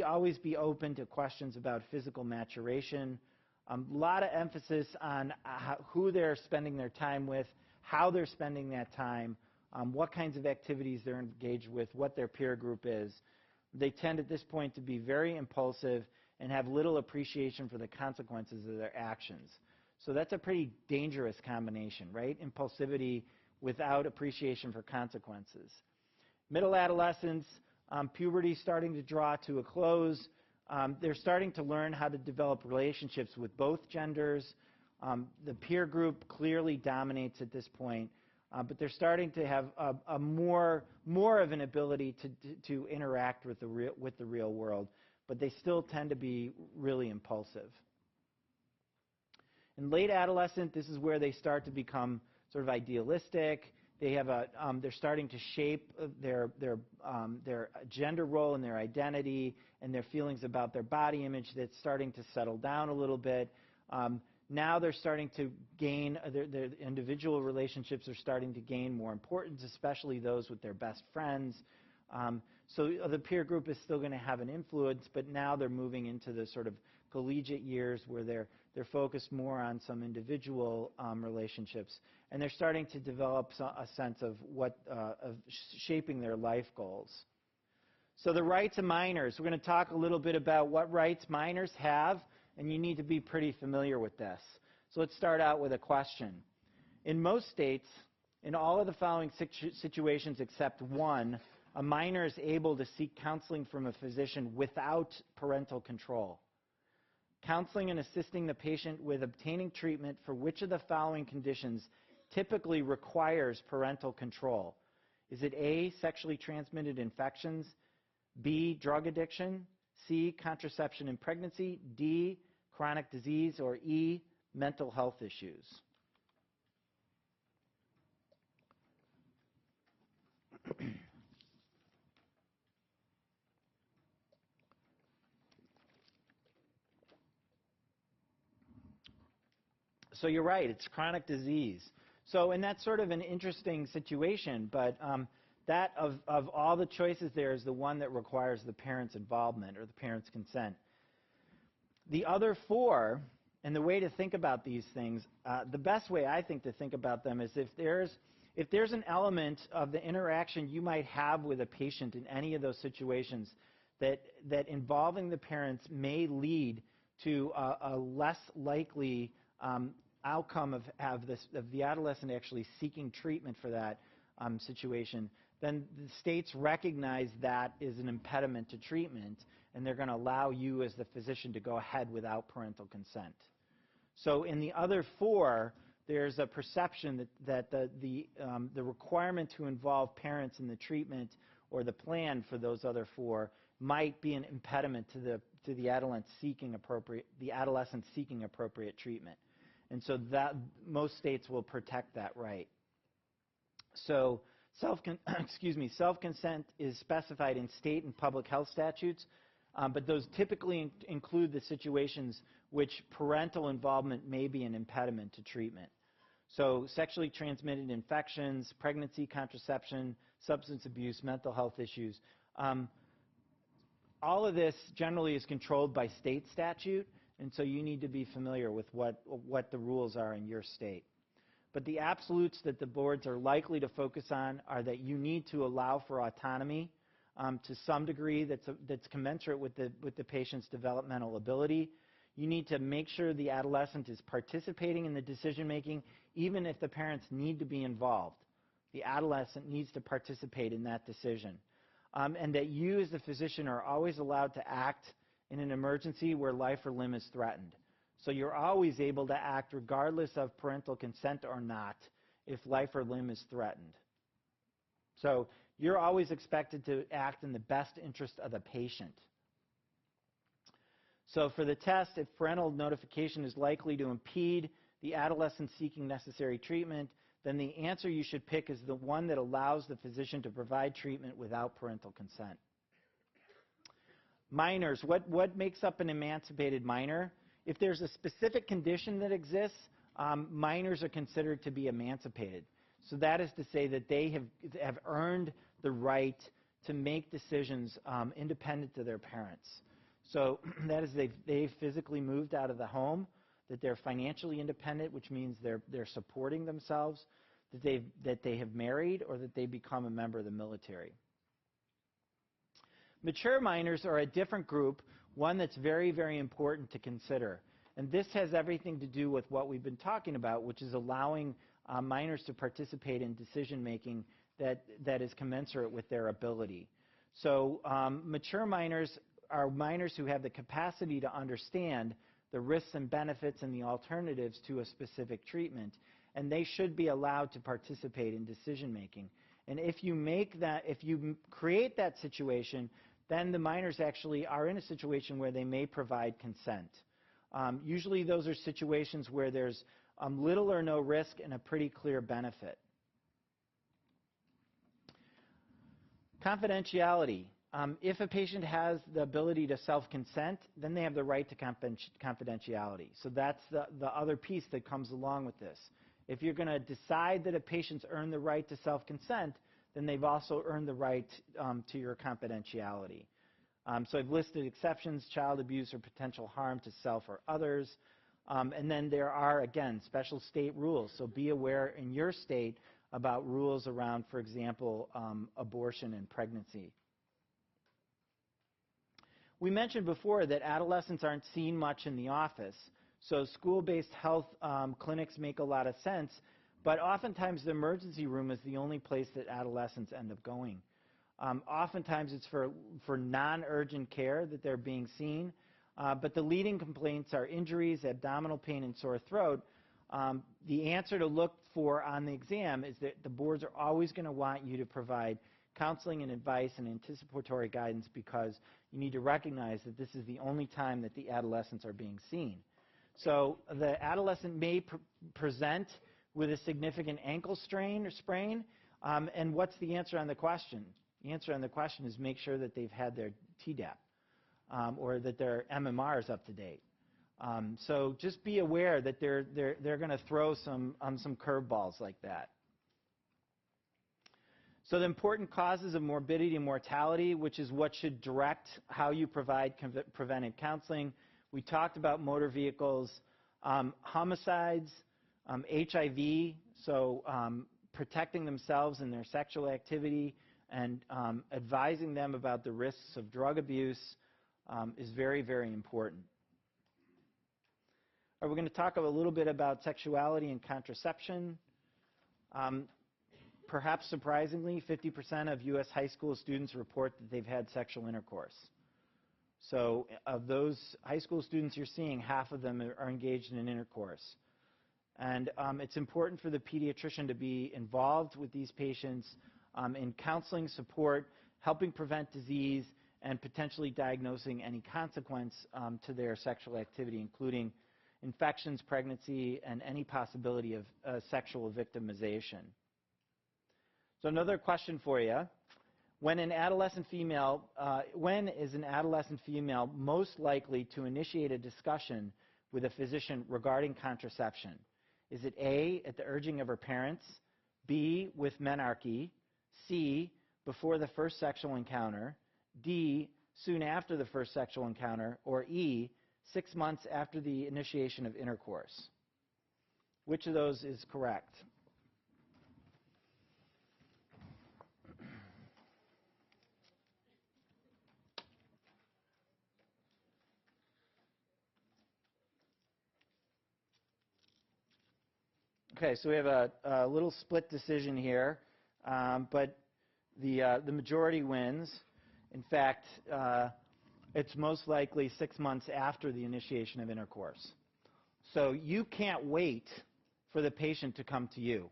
A: Always be open to questions about physical maturation. A lot of emphasis on who they're spending their time with, how they're spending that time, what kinds of activities they're engaged with, what their peer group is. They tend at this point to be very impulsive and have little appreciation for the consequences of their actions. So that's a pretty dangerous combination, right? Impulsivity without appreciation for consequences. Middle adolescence, puberty starting to draw to a close. They're starting to learn how to develop relationships with both genders. The peer group clearly dominates at this point, but they're starting to have a more of an ability to interact with the real world, but they still tend to be really impulsive. In late adolescent, this is where they start to become sort of idealistic. They're starting to shape their gender role and their identity and their feelings about their body image. That's starting to settle down a little bit. Now they're starting to gain, their individual relationships are starting to gain more importance, especially those with their best friends. So the peer group is still going to have an influence, but now they're moving into the sort of collegiate years where they're focused more on some individual relationships, and they're starting to develop a sense of shaping their life goals. So the rights of minors, we're going to talk a little bit about what rights minors have, and you need to be pretty familiar with this. So let's start out with a question. In most states, in all of the following situations except one, a minor is able to seek counseling from a physician without parental control. Counseling and assisting the patient with obtaining treatment for which of the following conditions typically requires parental control? Is it A, sexually transmitted infections, B, drug addiction, C, contraception in pregnancy, D, chronic disease, or E, mental health issues? So you're right, it's chronic disease. And that's sort of an interesting situation, but that of all the choices there is the one that requires the parent's involvement or the parent's consent. The other four, and the way to think about these things, the best way I think to think about them is if there's an element of the interaction you might have with a patient in any of those situations that involving the parents may lead to a less likely outcome of the adolescent actually seeking treatment for that situation, then the states recognize that is an impediment to treatment, and they're going to allow you as the physician to go ahead without parental consent. So in the other four, there's a perception that the requirement to involve parents in the treatment or the plan for those other four might be an impediment to the adolescent seeking appropriate treatment. And so that most states will protect that right. So self-consent is specified in state and public health statutes, but those typically include the situations which parental involvement may be an impediment to treatment. So sexually transmitted infections, pregnancy, contraception, substance abuse, mental health issues. All of this generally is controlled by state statute, and so you need to be familiar with what the rules are in your state. But the absolutes that the boards are likely to focus on are that you need to allow for autonomy to some degree that's commensurate with the patient's developmental ability. You need to make sure the adolescent is participating in the decision-making, even if the parents need to be involved. The adolescent needs to participate in that decision. and that you as the physician are always allowed to act in an emergency where life or limb is threatened. So you're always able to act regardless of parental consent or not if life or limb is threatened. So you're always expected to act in the best interest of the patient. So for the test, if parental notification is likely to impede the adolescent seeking necessary treatment, then the answer you should pick is the one that allows the physician to provide treatment without parental consent. Minors, what makes up an emancipated minor? If there's a specific condition that exists, minors are considered to be emancipated. So that is to say that they have earned the right to make decisions independent of their parents. So that is they've physically moved out of the home, that they're financially independent, which means they're supporting themselves, that they have married, or that they become a member of the military. Mature minors are a different group, one that's very, very important to consider. And this has everything to do with what we've been talking about, which is allowing minors to participate in decision-making that is commensurate with their ability. So mature minors are minors who have the capacity to understand the risks and benefits and the alternatives to a specific treatment, and they should be allowed to participate in decision-making. And if you create that situation, then the minors actually are in a situation where they may provide consent. Usually those are situations where there's little or no risk and a pretty clear benefit. Confidentiality. If a patient has the ability to self-consent, then they have the right to confidentiality. So that's the other piece that comes along with this. If you're going to decide that a patient's earned the right to self-consent, then they've also earned the right to your confidentiality. So I've listed exceptions: child abuse or potential harm to self or others. And then there are, again, special state rules. So be aware in your state about rules around, for example, abortion and pregnancy. We mentioned before that adolescents aren't seen much in the office. So school-based health clinics make a lot of sense, but oftentimes the emergency room is the only place that adolescents end up going. Oftentimes it's for non-urgent care that they're being seen, but the leading complaints are injuries, abdominal pain, and sore throat. The answer to look for on the exam is that the boards are always going to want you to provide counseling and advice and anticipatory guidance, because you need to recognize that this is the only time that the adolescents are being seen. So the adolescent may present with a significant ankle strain or sprain, and what's the answer on the question? The answer on the question is make sure that they've had their Tdap or that their MMR is up to date. So just be aware that they're going to throw some curveballs like that. So the important causes of morbidity and mortality, which is what should direct how you provide preventive counseling. We talked about motor vehicles, homicides, HIV, so protecting themselves in their sexual activity and advising them about the risks of drug abuse is very, very important. We're going to talk a little bit about sexuality and contraception. Perhaps surprisingly, 50% of U.S. high school students report that they've had sexual intercourse. So of those high school students you're seeing, half of them are engaged in an intercourse. And it's important for the pediatrician to be involved with these patients in counseling, support, helping prevent disease, and potentially diagnosing any consequence to their sexual activity, including infections, pregnancy, and any possibility of sexual victimization. So another question for you. When is an adolescent female most likely to initiate a discussion with a physician regarding contraception? Is it A, at the urging of her parents, B, with menarche, C, before the first sexual encounter, D, soon after the first sexual encounter, or E, 6 months after the initiation of intercourse? Which of those is correct? Okay, so we have a little split decision here, but the majority wins. In fact, it's most likely 6 months after the initiation of intercourse. So you can't wait for the patient to come to you,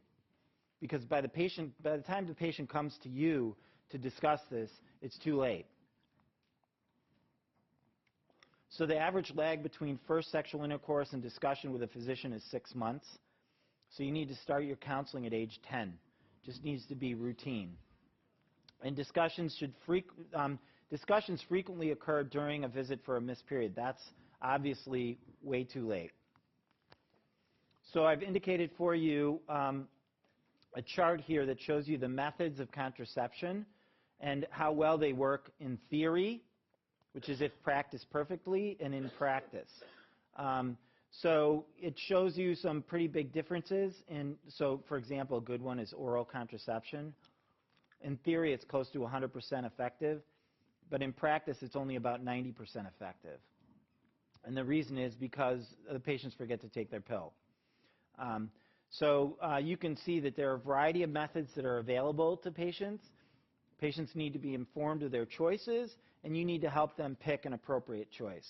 A: because by the time the patient comes to you to discuss this, it's too late. So the average lag between first sexual intercourse and discussion with a physician is 6 months. So you need to start your counseling at age 10. Just needs to be routine. And discussions frequently occur during a visit for a missed period. That's obviously way too late. So I've indicated for you a chart here that shows you the methods of contraception and how well they work in theory, which is if practiced perfectly, and in practice. So it shows you some pretty big differences. So, for example, a good one is oral contraception. In theory, it's close to 100% effective, but in practice, it's only about 90% effective. And the reason is because the patients forget to take their pill. So you can see that there are a variety of methods that are available to patients. Patients need to be informed of their choices, and you need to help them pick an appropriate choice.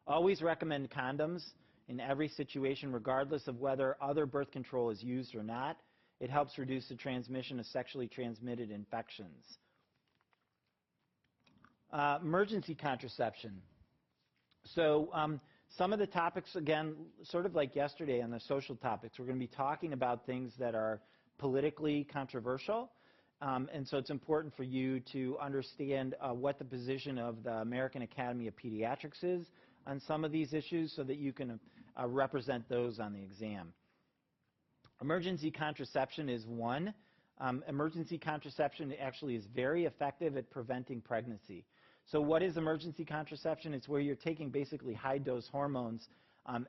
A: Always recommend condoms in every situation, regardless of whether other birth control is used or not. It helps reduce the transmission of sexually transmitted infections. Emergency contraception. So some of the topics, again, sort of like yesterday on the social topics, we're going to be talking about things that are politically controversial. And so it's important for you to understand what the position of the American Academy of Pediatrics is on some of these issues so that you can represent those on the exam. Emergency contraception is one. Emergency contraception actually is very effective at preventing pregnancy. So what is emergency contraception? It's where you're taking basically high-dose hormones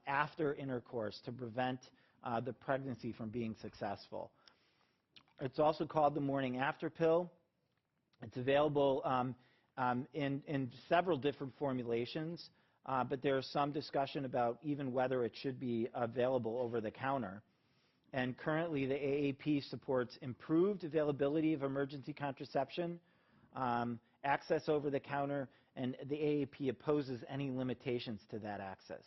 A: after intercourse to prevent the pregnancy from being successful. It's also called the morning after pill. It's available in several different formulations, but there is some discussion about even whether it should be available over the counter. And currently, the AAP supports improved availability of emergency contraception, access over the counter, and the AAP opposes any limitations to that access.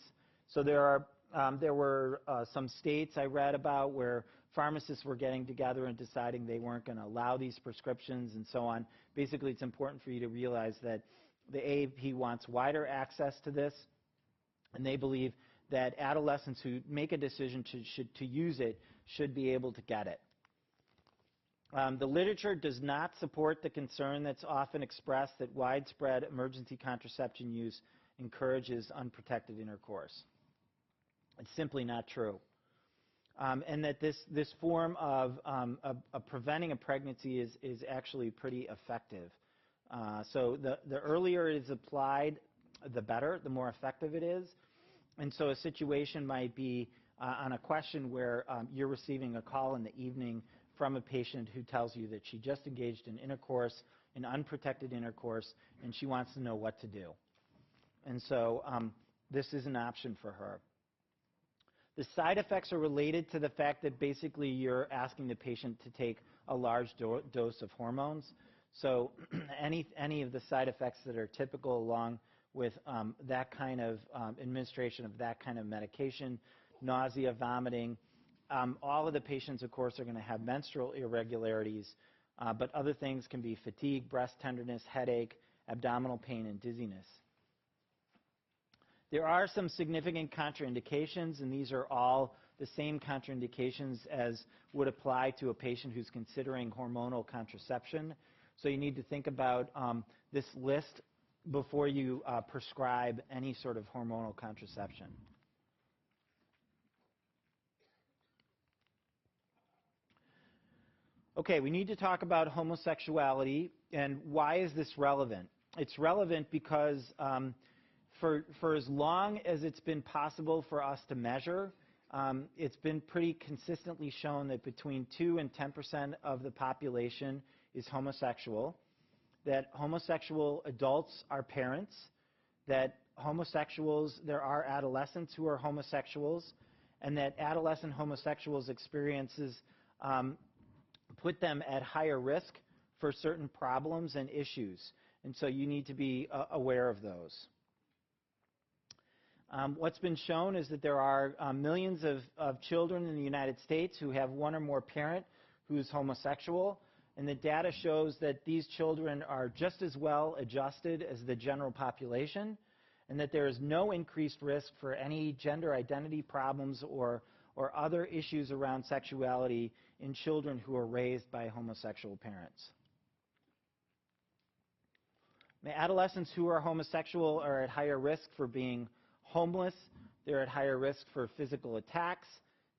A: So there were some states I read about where pharmacists were getting together and deciding they weren't going to allow these prescriptions and so on. Basically, it's important for you to realize that the AAP wants wider access to this, and they believe that adolescents who make a decision to use it should be able to get it. The literature does not support the concern that's often expressed that widespread emergency contraception use encourages unprotected intercourse. It's simply not true. And that this form of preventing a pregnancy is actually pretty effective. So the earlier it is applied, the better, the more effective it is. And so a situation might be on a question where you're receiving a call in the evening from a patient who tells you that she just engaged in intercourse, in unprotected intercourse, and she wants to know what to do. And so this is an option for her. The side effects are related to the fact that basically you're asking the patient to take a large dose of hormones. So any of the side effects that are typical along with that kind of administration of that kind of medication, nausea, vomiting. All of the patients, of course, are going to have menstrual irregularities, but other things can be fatigue, breast tenderness, headache, abdominal pain, and dizziness. There are some significant contraindications, and these are all the same contraindications as would apply to a patient who's considering hormonal contraception. So you need to think about this list before you prescribe any sort of hormonal contraception. Okay, we need to talk about homosexuality, and why is this relevant? It's relevant because for as long as it's been possible for us to measure, it's been pretty consistently shown that between 2 and 10% of the population is homosexual, that homosexual adults are parents, that there are adolescents who are homosexuals, and that adolescent homosexuals experiences put them at higher risk for certain problems and issues. And so you need to be aware of those. What's been shown is that there are millions of children in the United States who have one or more parent who's homosexual. And the data shows that these children are just as well adjusted as the general population, and that there is no increased risk for any gender identity problems or other issues around sexuality in children who are raised by homosexual parents. Adolescents who are homosexual are at higher risk for being homeless. They're at higher risk for physical attacks.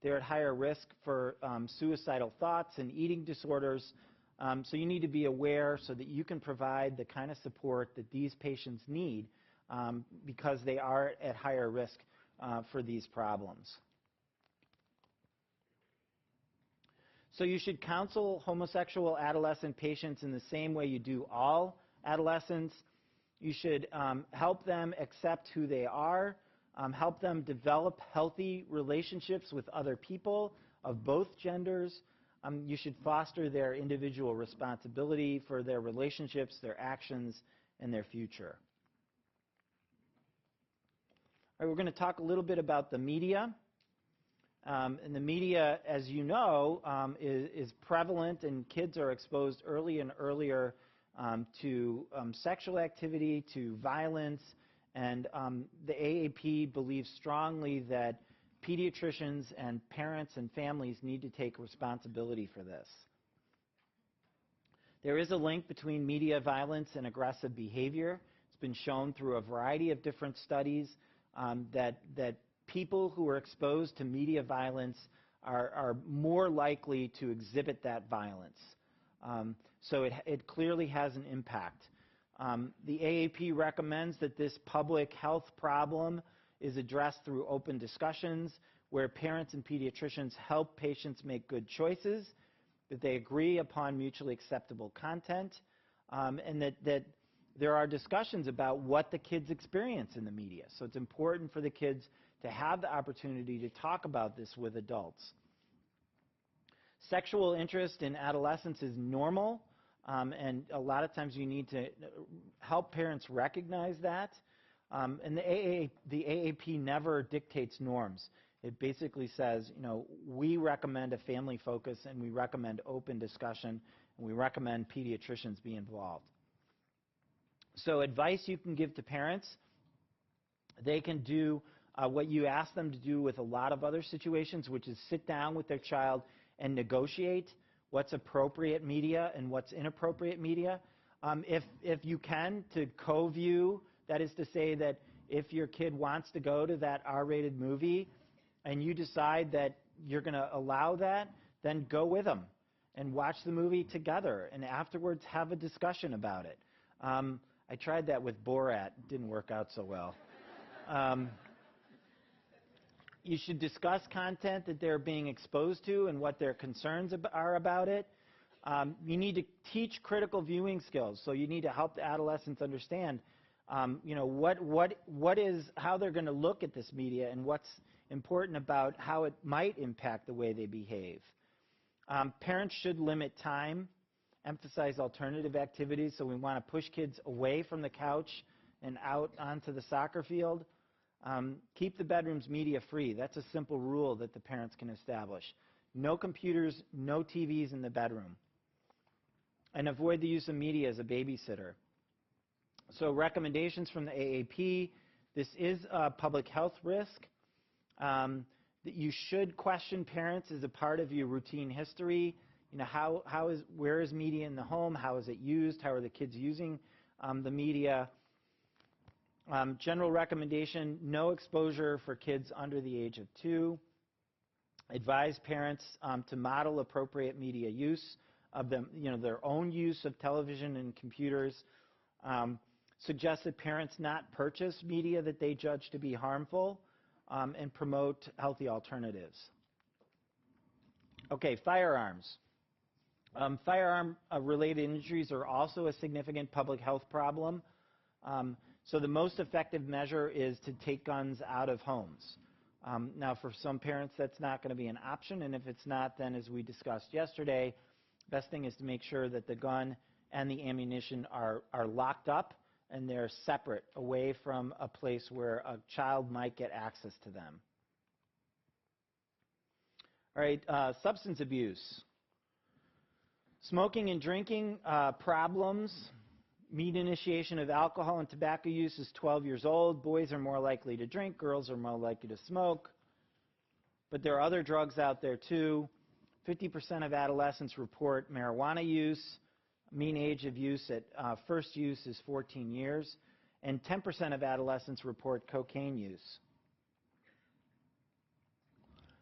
A: They're at higher risk for suicidal thoughts and eating disorders. So you need to be aware so that you can provide the kind of support that these patients need because they are at higher risk for these problems. So you should counsel homosexual adolescent patients in the same way you do all adolescents. You should help them accept who they are, help them develop healthy relationships with other people of both genders. You should foster their individual responsibility for their relationships, their actions, and their future. All right, we're going to talk a little bit about the media. And the media, as you know, is prevalent, and kids are exposed early and earlier to sexual activity, to violence, and the AAP believes strongly that pediatricians and parents and families need to take responsibility for this. There is a link between media violence and aggressive behavior. It's been shown through a variety of different studies that people who are exposed to media violence are more likely to exhibit that violence. So it clearly has an impact. The AAP recommends that this public health problem is addressed through open discussions where parents and pediatricians help patients make good choices, that they agree upon mutually acceptable content, and that there are discussions about what the kids experience in the media. So it's important for the kids to have the opportunity to talk about this with adults. Sexual interest in adolescence is normal, and a lot of times you need to help parents recognize that. And the AAP never dictates norms. It basically says, you know, we recommend a family focus, and we recommend open discussion, and we recommend pediatricians be involved. So advice you can give to parents, they can do what you ask them to do with a lot of other situations, which is sit down with their child and negotiate what's appropriate media and what's inappropriate media. If you can, to co-view, that is to say that if your kid wants to go to that R-rated movie and you decide that you're going to allow that, then go with them and watch the movie together and afterwards have a discussion about it. I tried that with Borat. It didn't work out so well. You should discuss content that they're being exposed to and what their concerns are about it. You need to teach critical viewing skills. So you need to help the adolescents understand, you know, how they're going to look at this media and what's important about how it might impact the way they behave. Parents should limit time, emphasize alternative activities. So we want to push kids away from the couch and out onto the soccer field. Keep the bedrooms media free. That's a simple rule that the parents can establish. No computers, no TVs in the bedroom. And avoid the use of media as a babysitter. So recommendations from the AAP, this is a public health risk. That you should question parents as a part of your routine history. You know, where is media in the home? How is it used? How are the kids using the media? General recommendation, no exposure for kids under the age of 2. Advise parents to model appropriate media use of them, you know, their own use of television and computers. Suggest that parents not purchase media that they judge to be harmful, and promote healthy alternatives. Okay, firearms. Firearm-related injuries are also a significant public health problem. So the most effective measure is to take guns out of homes. Now, for some parents, that's not going to be an option, and if it's not, then as we discussed yesterday, Best thing is to make sure that the gun and the ammunition are locked up and they're separate, away from a place where a child might get access to them. All right, substance abuse. Smoking and drinking problems. Mean initiation of alcohol and tobacco use is 12 years old. Boys are more likely to drink. Girls are more likely to smoke. But there are other drugs out there too. 50% of adolescents report marijuana use. Mean age of use at first use is 14 years. And 10% of adolescents report cocaine use.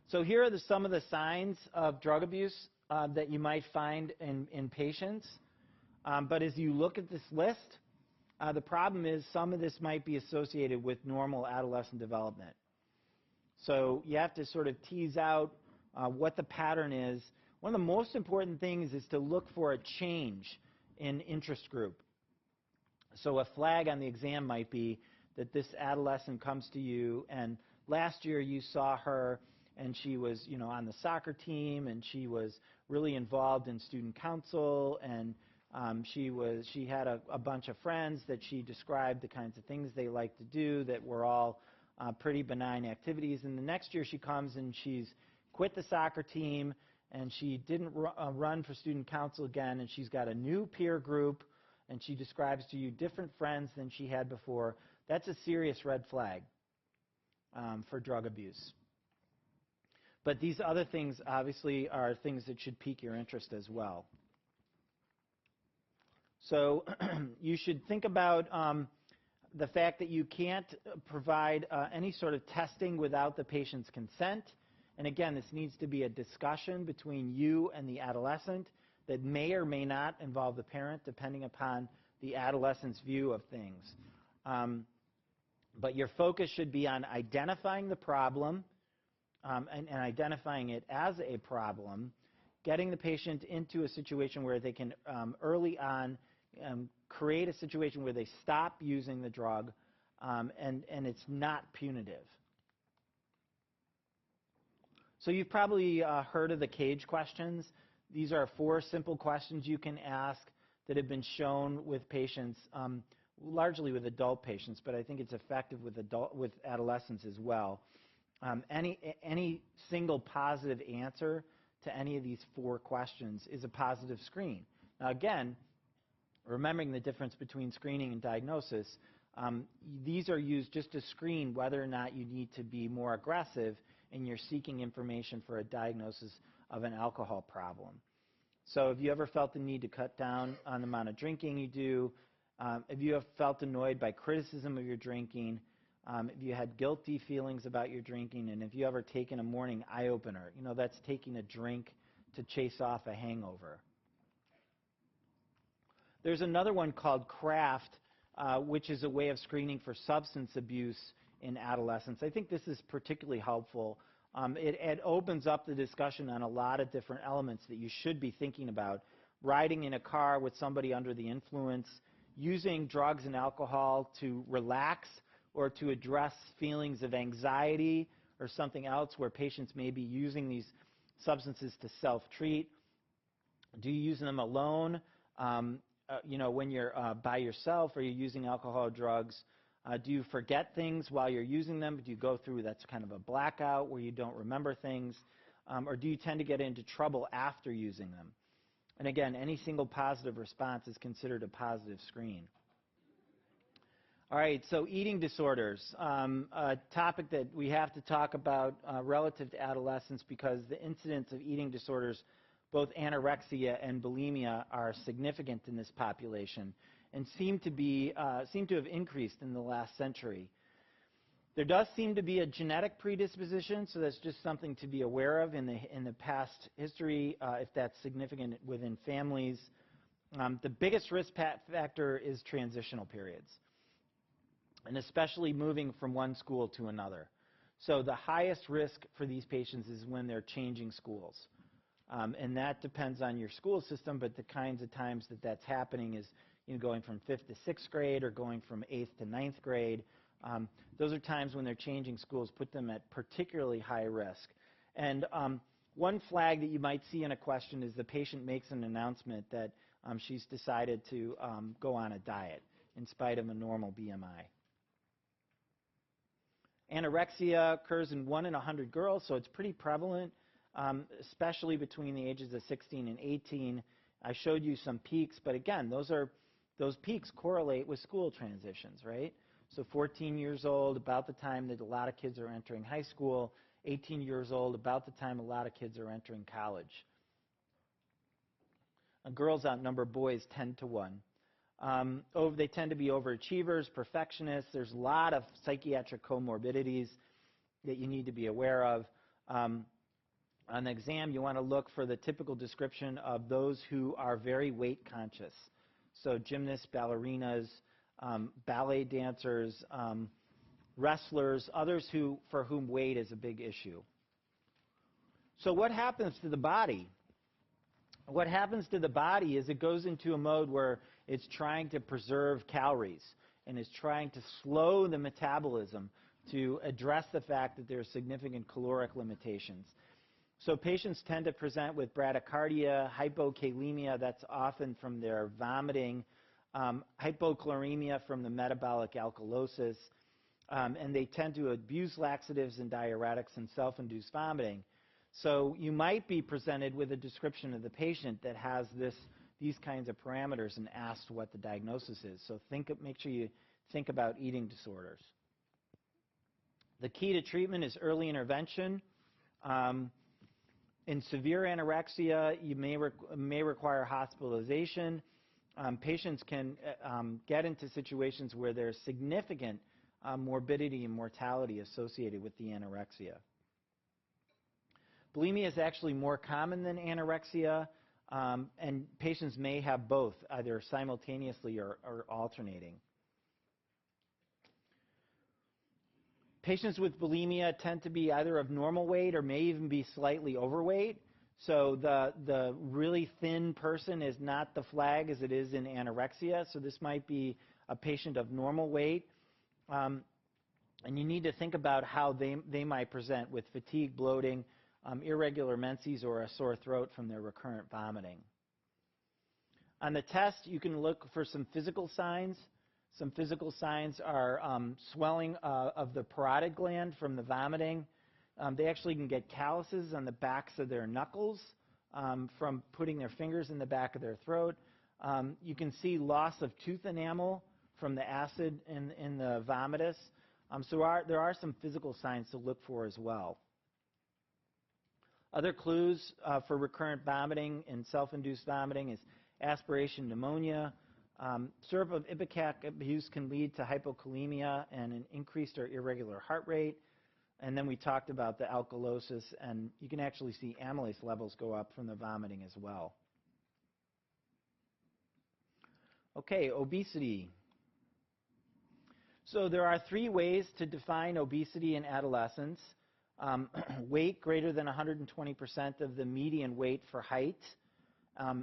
A: So here are some of the signs of drug abuse that you might find in patients. But as you look at this list, the problem is some of this might be associated with normal adolescent development. So you have to sort of tease out what the pattern is. One of the most important things is to look for a change in interest group. So a flag on the exam might be that this adolescent comes to you, and last year you saw her, and she was, on the soccer team, and she was really involved in student council, and she had a bunch of friends that she described the kinds of things they like to do that were all pretty benign activities. And the next year she comes and she's quit the soccer team, and she didn't run for student council again, and she's got a new peer group, and she describes to you different friends than she had before. That's a serious red flag for drug abuse. But these other things obviously are things that should pique your interest as well. So you should think about the fact that you can't provide any sort of testing without the patient's consent. And again, this needs to be a discussion between you and the adolescent that may or may not involve the parent, depending upon the adolescent's view of things. But your focus should be on identifying the problem and identifying it as a problem, getting the patient into a situation where they can early on create a situation where they stop using the drug, and it's not punitive. So you've probably heard of the CAGE questions. These are 4 simple questions you can ask that have been shown with patients, largely with adult patients, but I think it's effective with adolescents as well. Any single positive answer to any of these 4 questions is a positive screen. Now again, remembering the difference between screening and diagnosis, these are used just to screen whether or not you need to be more aggressive in your seeking information for a diagnosis of an alcohol problem. So if you ever felt the need to cut down on the amount of drinking you do, if you have felt annoyed by criticism of your drinking, if you had guilty feelings about your drinking, and if you ever taken a morning eye-opener, that's taking a drink to chase off a hangover. There's another one called CRAFT, which is a way of screening for substance abuse in adolescents. I think this is particularly helpful. It opens up the discussion on a lot of different elements that you should be thinking about. Riding in a car with somebody under the influence, using drugs and alcohol to relax or to address feelings of anxiety or something else where patients may be using these substances to self-treat. Do you use them alone? When you're by yourself, are you using alcohol or drugs? Do you forget things while you're using them? Do you go through that's kind of a blackout where you don't remember things? Or do you tend to get into trouble after using them? And again, any single positive response is considered a positive screen. All right, so eating disorders, a topic that we have to talk about relative to adolescence because the incidence of eating disorders, both anorexia and bulimia, are significant in this population and seem to have increased in the last century. There does seem to be a genetic predisposition, so that's just something to be aware of in the past history, if that's significant within families. The biggest risk factor is transitional periods, and especially moving from one school to another. So the highest risk for these patients is when they're changing schools. And that depends on your school system, but the kinds of times that that's happening is going from 5th to 6th grade or going from 8th to 9th grade. Those are times when they're changing schools, put them at particularly high risk. And One flag that you might see in a question is the patient makes an announcement that she's decided to go on a diet in spite of a normal BMI. Anorexia occurs in 1 in 100 girls, so it's pretty prevalent, especially between the ages of 16 and 18. I showed you some peaks, but again, those peaks correlate with school transitions, right? So 14 years old, about the time that a lot of kids are entering high school. 18 years old, about the time a lot of kids are entering college. Girls outnumber boys 10 to 1. They tend to be overachievers, perfectionists. There's a lot of psychiatric comorbidities that you need to be aware of. On the exam, you want to look for the typical description of those who are very weight conscious. So gymnasts, ballerinas, ballet dancers, wrestlers, others for whom weight is a big issue. So what happens to the body? What happens to the body is it goes into a mode where it's trying to preserve calories and is trying to slow the metabolism to address the fact that there are significant caloric limitations. So patients tend to present with bradycardia, hypokalemia, that's often from their vomiting, hypochloremia from the metabolic alkalosis, and they tend to abuse laxatives and diuretics and self-induced vomiting. So you might be presented with a description of the patient that has these kinds of parameters and asked what the diagnosis is. So make sure you think about eating disorders. The key to treatment is early intervention. In severe anorexia, you may require hospitalization. Patients can get into situations where there's significant morbidity and mortality associated with the anorexia. Bulimia is actually more common than anorexia, and patients may have both, either simultaneously or alternating. Patients with bulimia tend to be either of normal weight or may even be slightly overweight. So the really thin person is not the flag as it is in anorexia. So this might be a patient of normal weight. And you need to think about how they might present with fatigue, bloating, irregular menses, or a sore throat from their recurrent vomiting. On the test, you can look for some physical signs. Some physical signs are swelling of the parotid gland from the vomiting. They actually can get calluses on the backs of their knuckles from putting their fingers in the back of their throat. You can see loss of tooth enamel from the acid in the vomitus. So there are some physical signs to look for as well. Other clues for recurrent vomiting and self-induced vomiting is aspiration pneumonia. Syrup of ipecac abuse can lead to hypokalemia and an increased or irregular heart rate. And then we talked about the alkalosis, and you can actually see amylase levels go up from the vomiting as well. Okay, obesity. So there are 3 ways to define obesity in adolescents. Weight greater than 120% of the median weight for height.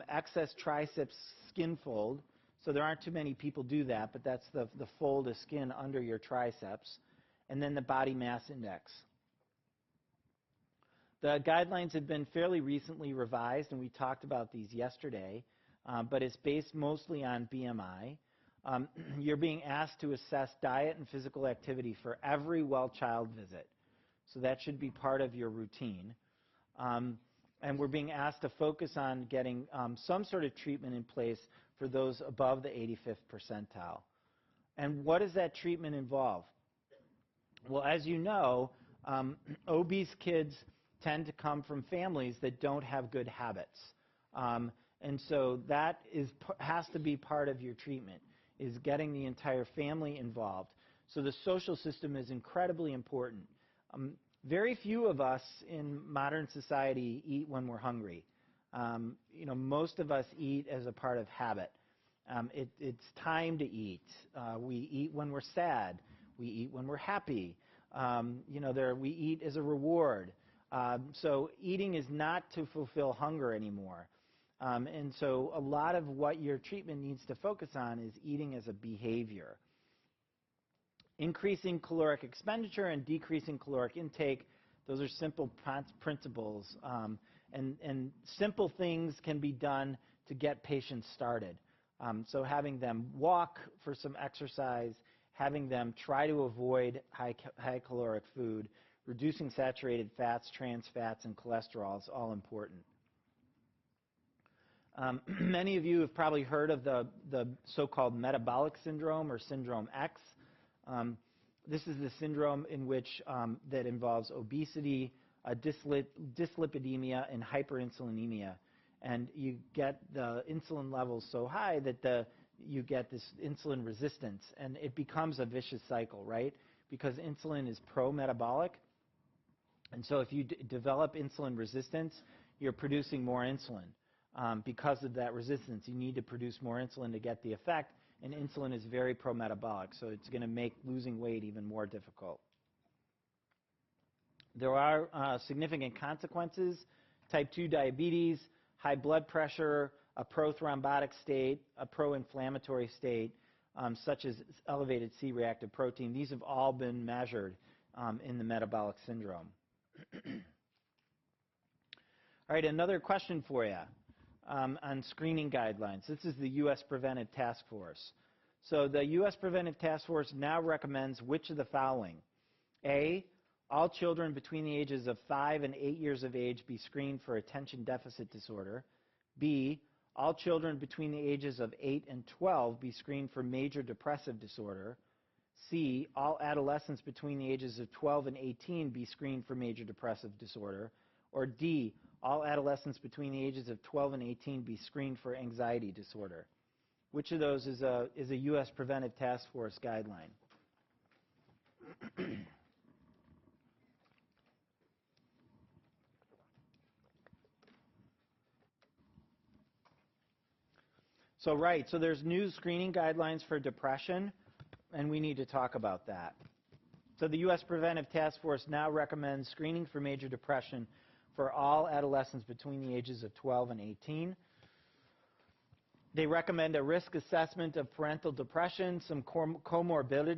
A: Excess triceps skin fold. So there aren't too many people do that, but that's the fold of skin under your triceps. And then the body mass index. The guidelines have been fairly recently revised, and we talked about these yesterday, but it's based mostly on BMI. You're being asked to assess diet and physical activity for every well-child visit. So that should be part of your routine. And we're being asked to focus on getting some sort of treatment in place for those above the 85th percentile. And what does that treatment involve? Well, as you know, obese kids tend to come from families that don't have good habits. And so that has to be part of your treatment, is getting the entire family involved. So the social system is incredibly important. Very few of us in modern society eat when we're hungry. Most of us eat as a part of habit. It's time to eat. We eat when we're sad. We eat when we're happy. We eat as a reward. So eating is not to fulfill hunger anymore. And so a lot of what your treatment needs to focus on is eating as a behavior. Increasing caloric expenditure and decreasing caloric intake, Those are simple principles, and simple things can be done to get patients started. So having them walk for some exercise, having them try to avoid high caloric food, reducing saturated fats, trans fats, and cholesterol is all important. Many of you have probably heard of the so-called metabolic syndrome or syndrome X. This is the syndrome in which that involves obesity, dyslipidemia, and hyperinsulinemia. And you get the insulin levels so high that you get this insulin resistance, and it becomes a vicious cycle, right? Because insulin is pro-metabolic, and so if you develop insulin resistance, you're producing more insulin. Because of that resistance, you need to produce more insulin to get the effect, and insulin is very pro-metabolic, so it's going to make losing weight even more difficult. There are significant consequences: type 2 diabetes, high blood pressure, a prothrombotic state, a pro-inflammatory state, such as elevated C-reactive protein. These have all been measured in the metabolic syndrome. All right, another question for you on screening guidelines. This is the U.S. Preventive Task Force. So the U.S. Preventive Task Force now recommends which of the following? A, all children between the ages of 5 and 8 years of age be screened for attention deficit disorder. B, all children between the ages of 8 and 12 be screened for major depressive disorder. C, all adolescents between the ages of 12 and 18 be screened for major depressive disorder. Or D, all adolescents between the ages of 12 and 18 be screened for anxiety disorder. Which of those is a U.S. Preventive Task Force guideline? So there's new screening guidelines for depression, and we need to talk about that. So the U.S. Preventive Task Force now recommends screening for major depression for all adolescents between the ages of 12 and 18. They recommend a risk assessment of parental depression, some comorbidities,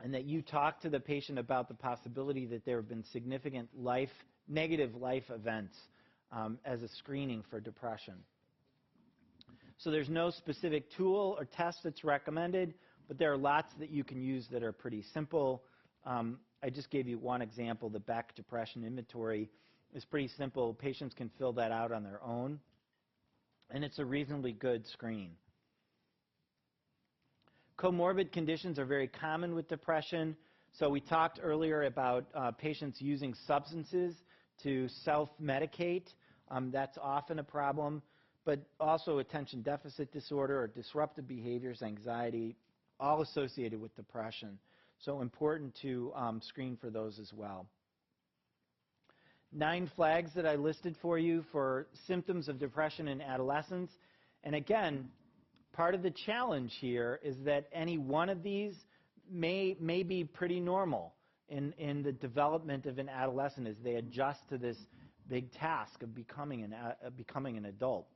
A: and that you talk to the patient about the possibility that there have been significant negative life events as a screening for depression. So there's no specific tool or test that's recommended, but there are lots that you can use that are pretty simple. I just gave you one example. The Beck Depression Inventory is pretty simple. Patients can fill that out on their own, and it's a reasonably good screen. Comorbid conditions are very common with depression. So we talked earlier about patients using substances to self-medicate. That's often a problem, but also attention deficit disorder or disruptive behaviors, anxiety, all associated with depression. So important to screen for those as well. 9 flags that I listed for you for symptoms of depression in adolescents. And again, part of the challenge here is that any one of these may be pretty normal in the development of an adolescent as they adjust to this big task of becoming an adult.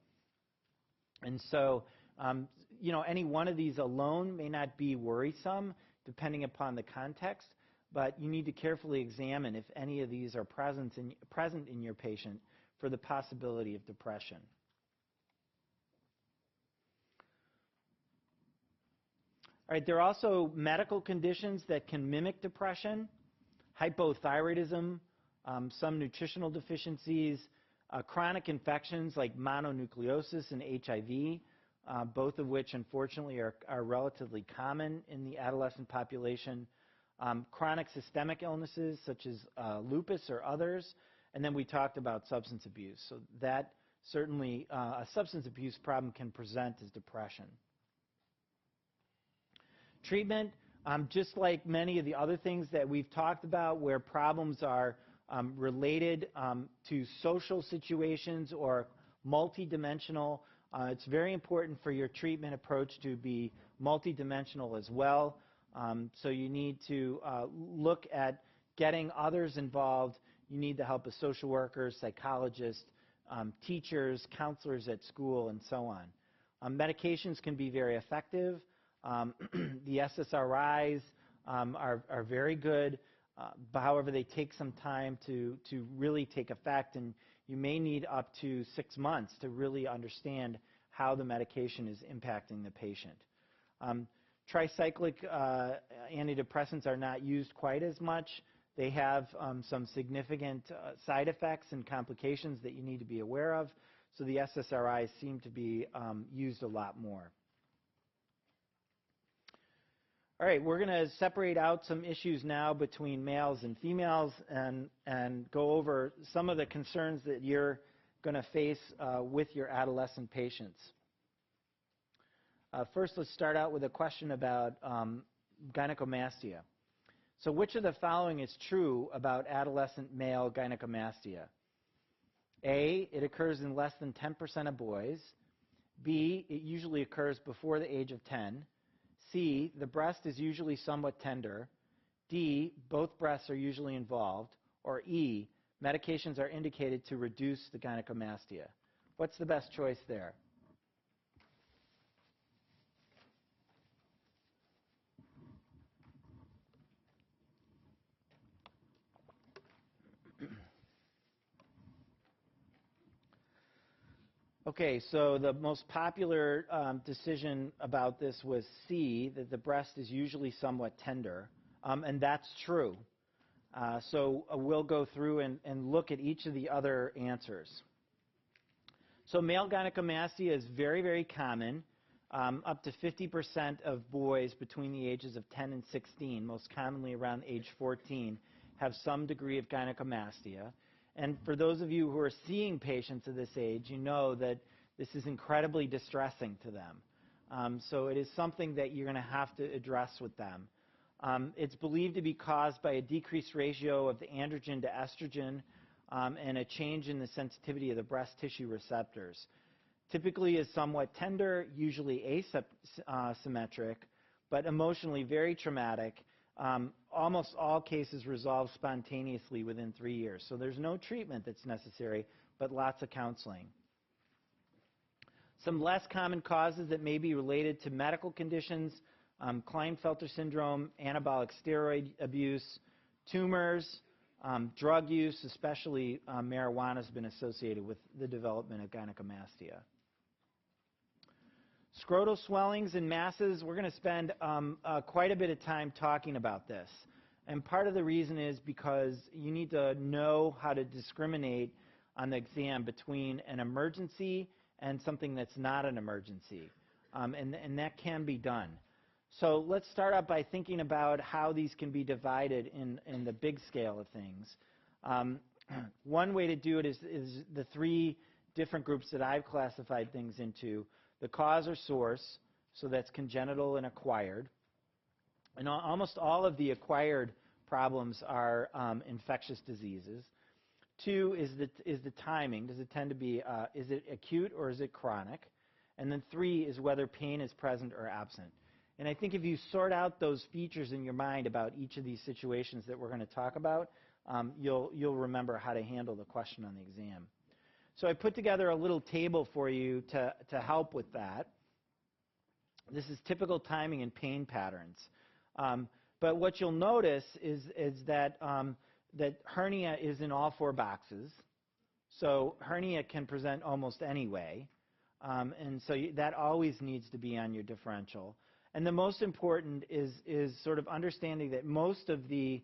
A: And so, any one of these alone may not be worrisome, depending upon the context, but you need to carefully examine if any of these are present in your patient for the possibility of depression. All right, there are also medical conditions that can mimic depression: hypothyroidism, some nutritional deficiencies, chronic infections like mononucleosis and HIV, both of which unfortunately are relatively common in the adolescent population, chronic systemic illnesses such as lupus or others, and then we talked about substance abuse. So that certainly a substance abuse problem can present as depression. Treatment, just like many of the other things that we've talked about where problems are related to social situations or multidimensional, it's very important for your treatment approach to be multidimensional as well. So you need to look at getting others involved. You need the help of social workers, psychologists, teachers, counselors at school, and so on. Medications can be very effective. The SSRIs are very good. However, they take some time to really take effect, and you may need up to 6 months to really understand how the medication is impacting the patient. Tricyclic antidepressants are not used quite as much. They have some significant side effects and complications that you need to be aware of, so the SSRIs seem to be used a lot more. All right, we're going to separate out some issues now between males and females and go over some of the concerns that you're going to face with your adolescent patients. First, let's start out with a question about gynecomastia. So which of the following is true about adolescent male gynecomastia? A, it occurs in less than 10% of boys. B, it usually occurs before the age of 10. C, the breast is usually somewhat tender. D, both breasts are usually involved. Or E, medications are indicated to reduce the gynecomastia. What's the best choice there? Okay, so the most popular decision about this was C, that the breast is usually somewhat tender, and that's true. So we'll go through and look at each of the other answers. So male gynecomastia is very, very common. Up to 50% of boys between the ages of 10 and 16, most commonly around age 14, have some degree of gynecomastia. And for those of you who are seeing patients of this age, you know that this is incredibly distressing to them. So it is something that you're going to have to address with them. It's believed to be caused by a decreased ratio of the androgen to estrogen and a change in the sensitivity of the breast tissue receptors. Typically is somewhat tender, usually asymmetric, but emotionally very traumatic. Almost all cases resolve spontaneously within 3 years. So there's no treatment that's necessary, but lots of counseling. Some less common causes that may be related to medical conditions, Klinefelter syndrome, anabolic steroid abuse, tumors, drug use, especially marijuana has been associated with the development of gynecomastia. Scrotal swellings and masses, we're going to spend quite a bit of time talking about this. And part of the reason is because you need to know how to discriminate on the exam between an emergency and something that's not an emergency. And that can be done. So let's start out by thinking about how these can be divided in the big scale of things. One way to do it is the 3 different groups that I've classified things into. The cause or source, so that's congenital and acquired. And almost all of the acquired problems are infectious diseases. 2 is the timing. Does it tend to be, is it acute or is it chronic? And then 3 is whether pain is present or absent. And I think if you sort out those features in your mind about each of these situations that we're going to talk about, you'll remember how to handle the question on the exam. So I put together a little table for you to help with that. This is typical timing and pain patterns. But what you'll notice is that, that hernia is in all 4 boxes. So hernia can present almost any way. And so that always needs to be on your differential. And the most important is sort of understanding that most of the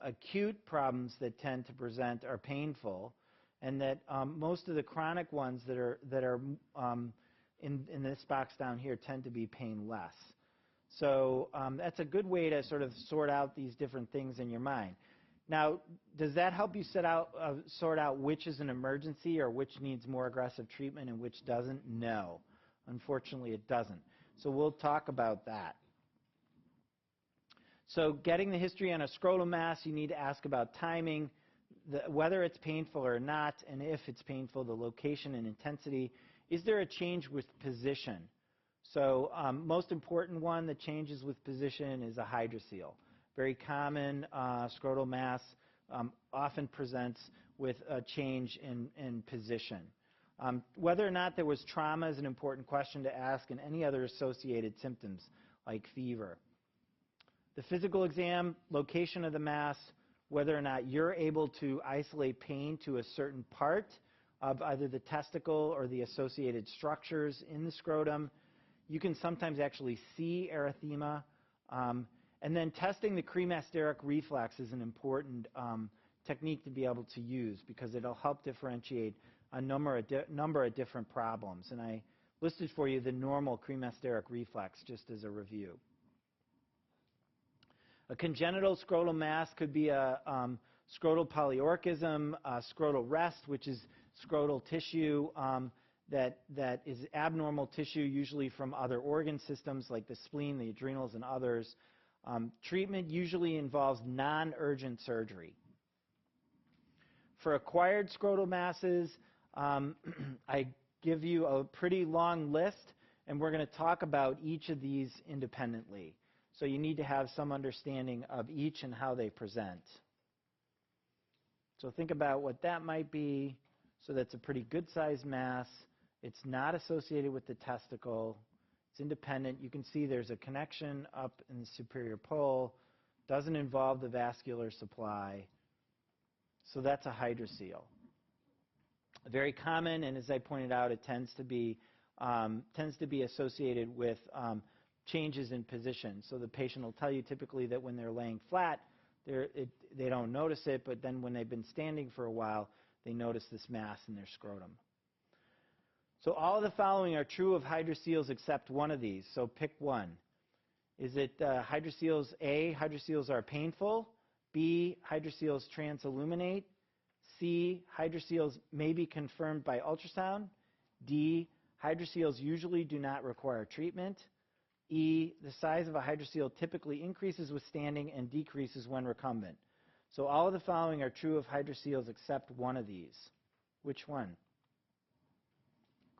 A: acute problems that tend to present are painful, and that most of the chronic ones that are in this box down here tend to be painless. So that's a good way to sort of sort out these different things in your mind. Now, does that help you sort out which is an emergency or which needs more aggressive treatment and which doesn't? No. Unfortunately, it doesn't. So we'll talk about that. So getting the history on a scrotal mass, you need to ask about timing, whether it's painful or not, and if it's painful, the location and intensity. Is there a change with position? So most important one that changes with position is a hydrocele. Very common scrotal mass, often presents with a change in position. Whether or not there was trauma is an important question to ask, and any other associated symptoms like fever. The physical exam, location of the mass, whether or not you're able to isolate pain to a certain part of either the testicle or the associated structures in the scrotum. You can sometimes actually see erythema. And then testing the cremasteric reflex is an important technique to be able to use because it'll help differentiate a number of different problems. And I listed for you the normal cremasteric reflex just as a review. A congenital scrotal mass could be a scrotal polyorchism, a scrotal rest, which is scrotal tissue that is abnormal tissue, usually from other organ systems like the spleen, the adrenals, and others. Treatment usually involves non-urgent surgery. For acquired scrotal masses, I give you a pretty long list, and we're going to talk about each of these independently. So you need to have some understanding of each and how they present. So think about what that might be. So that's a pretty good-sized mass. It's not associated with the testicle. It's independent. You can see there's a connection up in the superior pole. Doesn't involve the vascular supply. So that's a hydrocele. Very common, and as I pointed out, it tends to be associated with changes in position. So the patient will tell you typically that when they're laying flat, they don't notice it, but then when they've been standing for a while, they notice this mass in their scrotum. So all of the following are true of hydroceles except one of these. So pick one. Is it hydroceles A, hydroceles are painful? B, hydroceles transilluminate? C, hydroceles may be confirmed by ultrasound? D, hydroceles usually do not require treatment? E, the size of a hydrocele typically increases with standing and decreases when recumbent. So all of the following are true of hydroceles except one of these. Which one?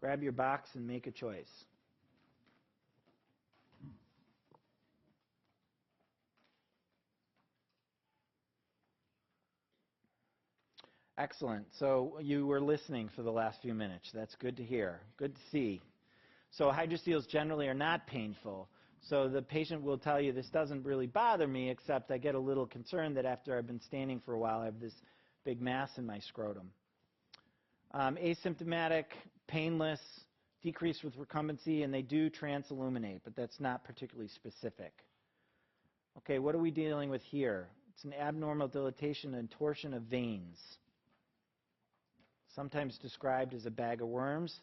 A: Grab your box and make a choice. Excellent. So you were listening for the last few minutes. That's good to hear. Good to see. So hydroceles generally are not painful. So the patient will tell you, this doesn't really bother me, except I get a little concerned that after I've been standing for a while, I have this big mass in my scrotum. Asymptomatic, painless, decreased with recumbency, and they do transilluminate, but that's not particularly specific. Okay, what are we dealing with here? It's an abnormal dilatation and torsion of veins, sometimes described as a bag of worms.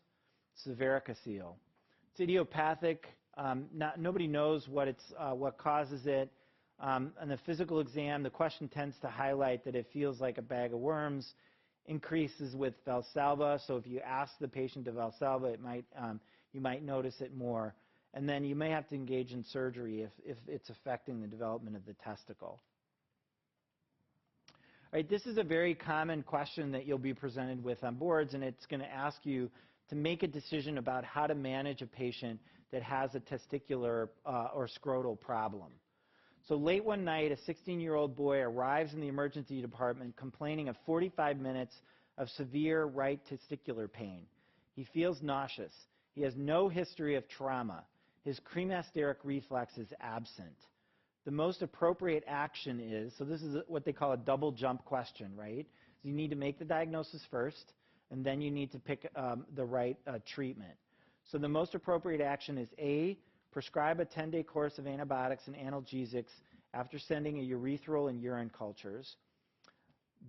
A: It's a varicocele. It's idiopathic. Nobody knows what causes it. On the physical exam, the question tends to highlight that it feels like a bag of worms, increases with Valsalva. So if you ask the patient to Valsalva, you might notice it more. And then you may have to engage in surgery if it's affecting the development of the testicle. All right, this is a very common question that you'll be presented with on boards, and it's going to ask you to make a decision about how to manage a patient that has a testicular or scrotal problem. So late one night, a 16-year-old boy arrives in the emergency department complaining of 45 minutes of severe right testicular pain. He feels nauseous. He has no history of trauma. His cremasteric reflex is absent. The most appropriate action is, so this is what they call a double jump question, right? So you need to make the diagnosis first, and then you need to pick the right treatment. So the most appropriate action is A, prescribe a 10-day course of antibiotics and analgesics after sending a urethral and urine cultures.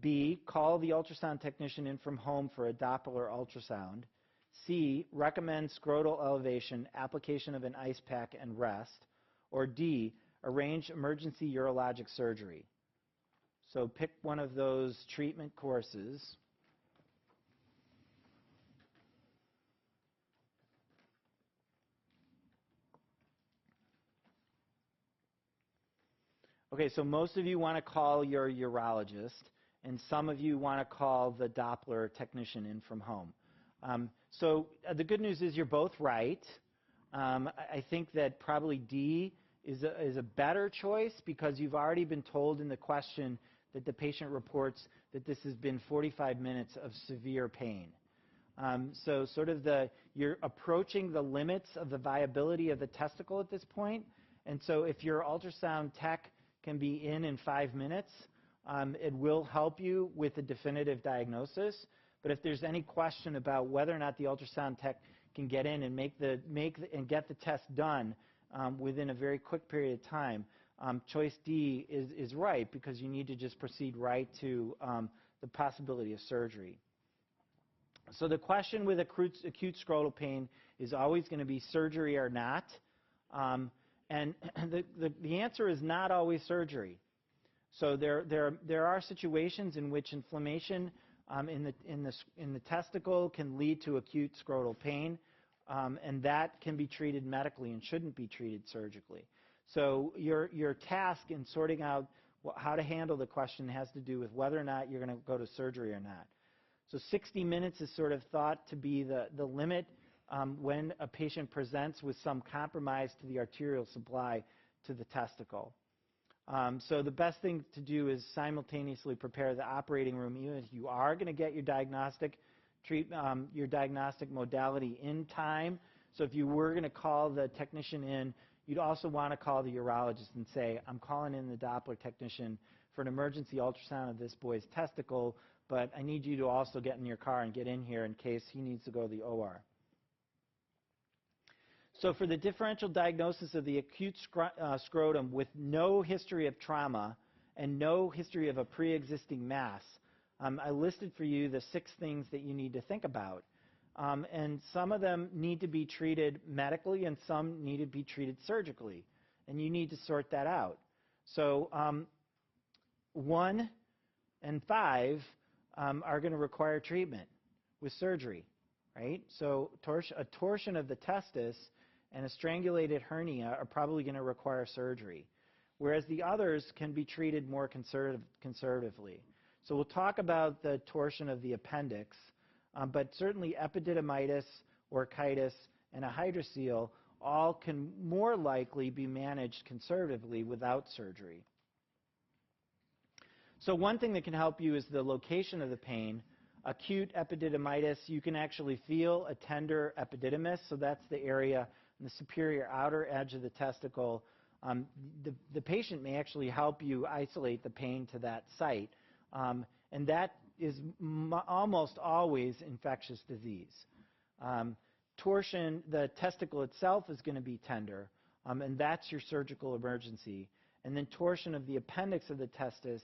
A: B, call the ultrasound technician in from home for a Doppler ultrasound. C, recommend scrotal elevation, application of an ice pack, and rest. Or D, arrange emergency urologic surgery. So pick one of those treatment courses. Okay, so most of you want to call your urologist, and some of you want to call the Doppler technician in from home. The good news is you're both right. I think that probably D is a better choice because you've already been told in the question that the patient reports that this has been 45 minutes of severe pain. So you're approaching the limits of the viability of the testicle at this point. And so if your ultrasound tech can be in 5 minutes, It will help you with a definitive diagnosis. But if there's any question about whether or not the ultrasound tech can get in and get the test done within a very quick period of time, choice D is right, because you need to just proceed right to the possibility of surgery. So the question with acute scrotal pain is always going to be surgery or not. And the answer is not always surgery. So there are situations in which inflammation in the testicle can lead to acute scrotal pain, and that can be treated medically and shouldn't be treated surgically. So your task in sorting out how to handle the question has to do with whether or not you're going to go to surgery or not. So 60 minutes is sort of thought to be the limit when a patient presents with some compromise to the arterial supply to the testicle. So the best thing to do is simultaneously prepare the operating room, even if you are going to get your diagnostic modality in time. So if you were going to call the technician in, you'd also want to call the urologist and say, I'm calling in the Doppler technician for an emergency ultrasound of this boy's testicle, but I need you to also get in your car and get in here in case he needs to go to the OR. So for the differential diagnosis of the acute scrotum with no history of trauma and no history of a pre-existing mass, I listed for you the 6 things that you need to think about. And some of them need to be treated medically and some need to be treated surgically. And you need to sort that out. So 1 and 5 are going to require treatment with surgery, right? So a torsion of the testis and a strangulated hernia are probably going to require surgery, whereas the others can be treated more conservatively. So we'll talk about the torsion of the appendix, but certainly epididymitis, orchitis, and a hydrocele all can more likely be managed conservatively without surgery. So one thing that can help you is the location of the pain. Acute epididymitis, you can actually feel a tender epididymis, so that's the area on the superior outer edge of the testicle. The patient may actually help you isolate the pain to that site, and that is almost always infectious disease. Torsion, the testicle itself is going to be tender, and that's your surgical emergency. And then torsion of the appendix of the testis,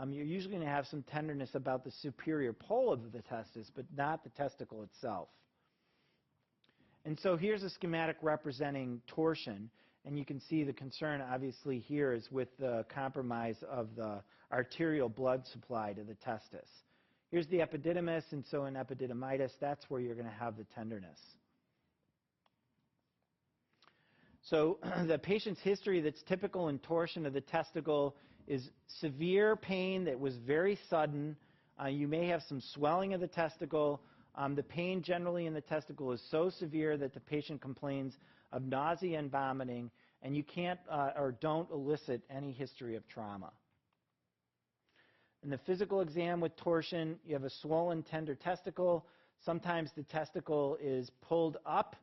A: you're usually going to have some tenderness about the superior pole of the testis, but not the testicle itself. And so here's a schematic representing torsion, and you can see the concern obviously here is with the compromise of the arterial blood supply to the testis. Here's the epididymis, and so in epididymitis, that's where you're going to have the tenderness. So the patient's history that's typical in torsion of the testicle is severe pain that was very sudden. You may have some swelling of the testicle. The pain generally in the testicle is so severe that the patient complains of nausea and vomiting, and you can't or don't elicit any history of trauma. In the physical exam with torsion, you have a swollen, tender testicle. Sometimes the testicle is pulled up.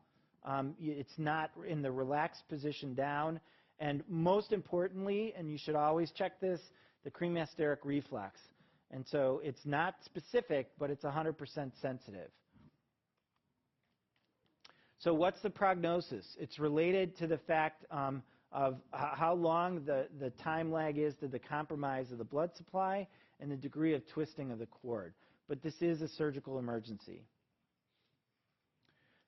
A: It's not in the relaxed position down. And most importantly, and you should always check this, the cremasteric reflex. And so it's not specific, but it's 100% sensitive. So what's the prognosis? It's related to the fact of how long the time lag is to the compromise of the blood supply and the degree of twisting of the cord. But this is a surgical emergency.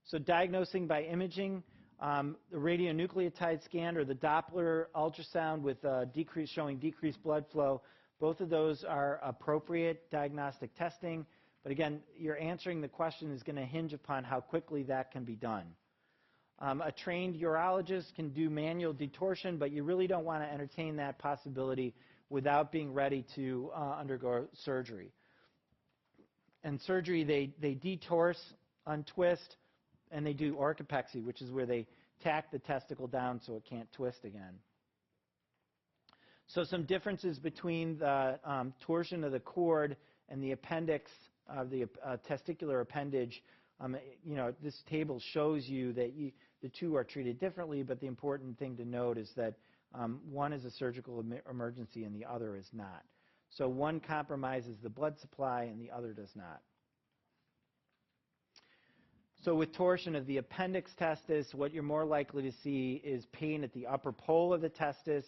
A: So diagnosing by imaging, the radionucleotide scan or the Doppler ultrasound with showing decreased blood flow, both of those are appropriate diagnostic testing. But again, you're answering the question is going to hinge upon how quickly that can be done. A trained urologist can do manual detorsion, but you really don't want to entertain that possibility without being ready to undergo surgery. And surgery, they detorse, untwist, and they do orchopexy, which is where they tack the testicle down so it can't twist again. So some differences between the torsion of the cord and the appendix of the testicular appendage. This table shows you that the two are treated differently, but the important thing to note is that one is a surgical emergency and the other is not. So one compromises the blood supply and the other does not. So with torsion of the appendix testis, what you're more likely to see is pain at the upper pole of the testis.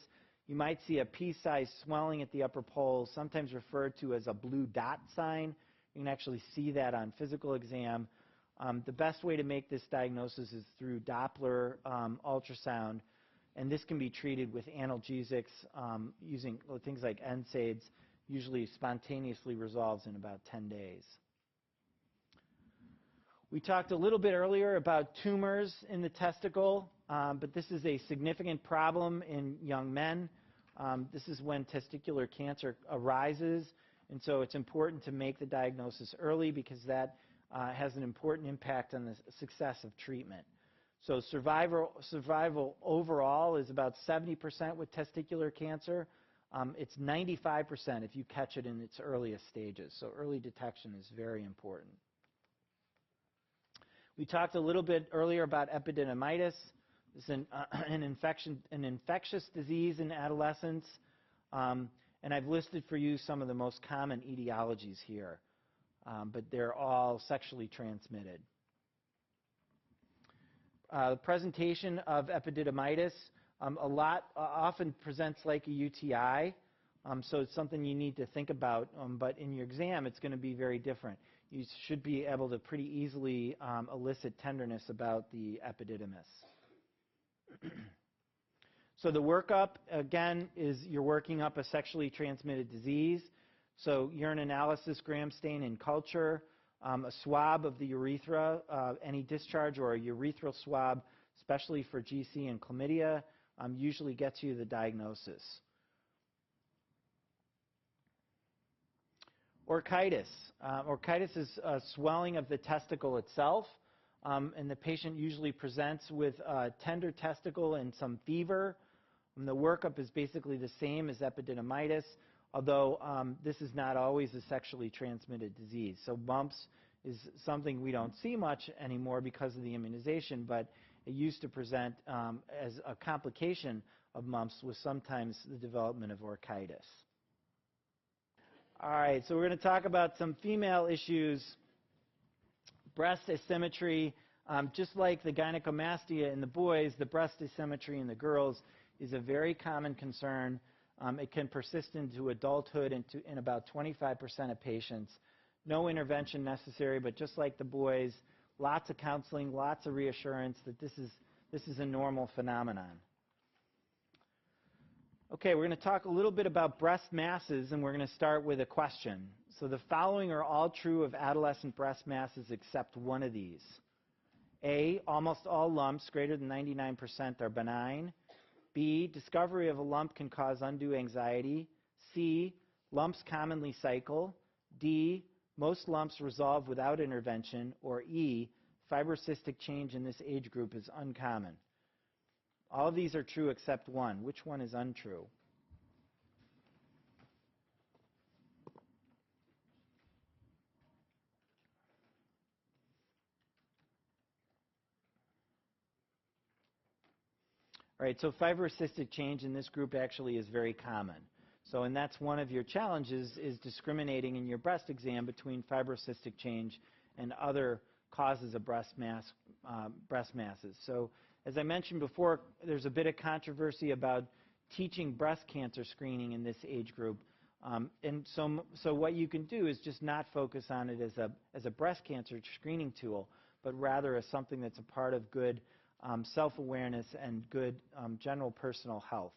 A: You might see a pea-sized swelling at the upper pole, sometimes referred to as a blue dot sign. You can actually see that on physical exam. The best way to make this diagnosis is through Doppler ultrasound, and this can be treated with analgesics using things like NSAIDs, usually spontaneously resolves in about 10 days. We talked a little bit earlier about tumors in the testicle, but this is a significant problem in young men. This is when testicular cancer arises, and so it's important to make the diagnosis early because that has an important impact on the success of treatment. So survival overall is about 70% with testicular cancer. It's 95% if you catch it in its earliest stages. So early detection is very important. We talked a little bit earlier about epididymitis. It's an infectious disease in adolescents. And I've listed for you some of the most common etiologies here. But they're all sexually transmitted. The presentation of epididymitis often presents like a UTI. So it's something you need to think about, but in your exam it's going to be very different. You should be able to pretty easily elicit tenderness about the epididymis. So the workup, again, is you're working up a sexually transmitted disease. So urine analysis, gram stain and culture, a swab of the urethra, any discharge or a urethral swab, especially for GC and chlamydia, usually gets you the diagnosis. Orchitis. Orchitis is a swelling of the testicle itself, and the patient usually presents with a tender testicle and some fever. And the workup is basically the same as epididymitis, although this is not always a sexually transmitted disease. So mumps is something we don't see much anymore because of the immunization, but it used to present as a complication of mumps with sometimes the development of orchitis. All right, so we're going to talk about some female issues. Breast asymmetry, just like the gynecomastia in the boys, the breast asymmetry in the girls is a very common concern. It can persist into adulthood in about 25% of patients. No intervention necessary, but just like the boys, lots of counseling, lots of reassurance that this is a normal phenomenon. Okay, we're going to talk a little bit about breast masses, and we're going to start with a question. So the following are all true of adolescent breast masses except one of these. A, almost all lumps greater than 99% are benign. B, discovery of a lump can cause undue anxiety. C, lumps commonly cycle. D, most lumps resolve without intervention. Or E, fibrocystic change in this age group is uncommon. All of these are true except one. Which one is untrue? All right, so fibrocystic change in this group actually is very common. So, and that's one of your challenges, is discriminating in your breast exam between fibrocystic change and other causes of breast masses. So, as I mentioned before, there's a bit of controversy about teaching breast cancer screening in this age group. And so what you can do is just not focus on it as a breast cancer screening tool, but rather as something that's a part of good self-awareness and good general personal health.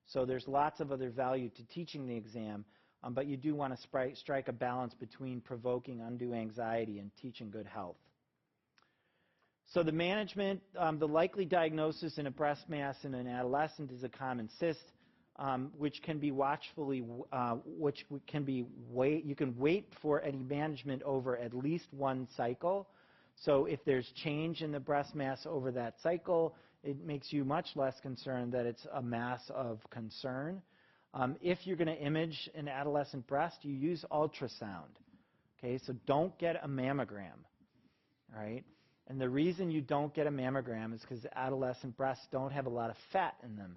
A: So there's lots of other value to teaching the exam, but you do want to strike a balance between provoking undue anxiety and teaching good health. So the management, the likely diagnosis in a breast mass in an adolescent is a common cyst, which can be you can wait for any management over at least one cycle. So if there's change in the breast mass over that cycle, it makes you much less concerned that it's a mass of concern. If you're going to image an adolescent breast, you use ultrasound. Okay, so don't get a mammogram. All right? And the reason you don't get a mammogram is because adolescent breasts don't have a lot of fat in them.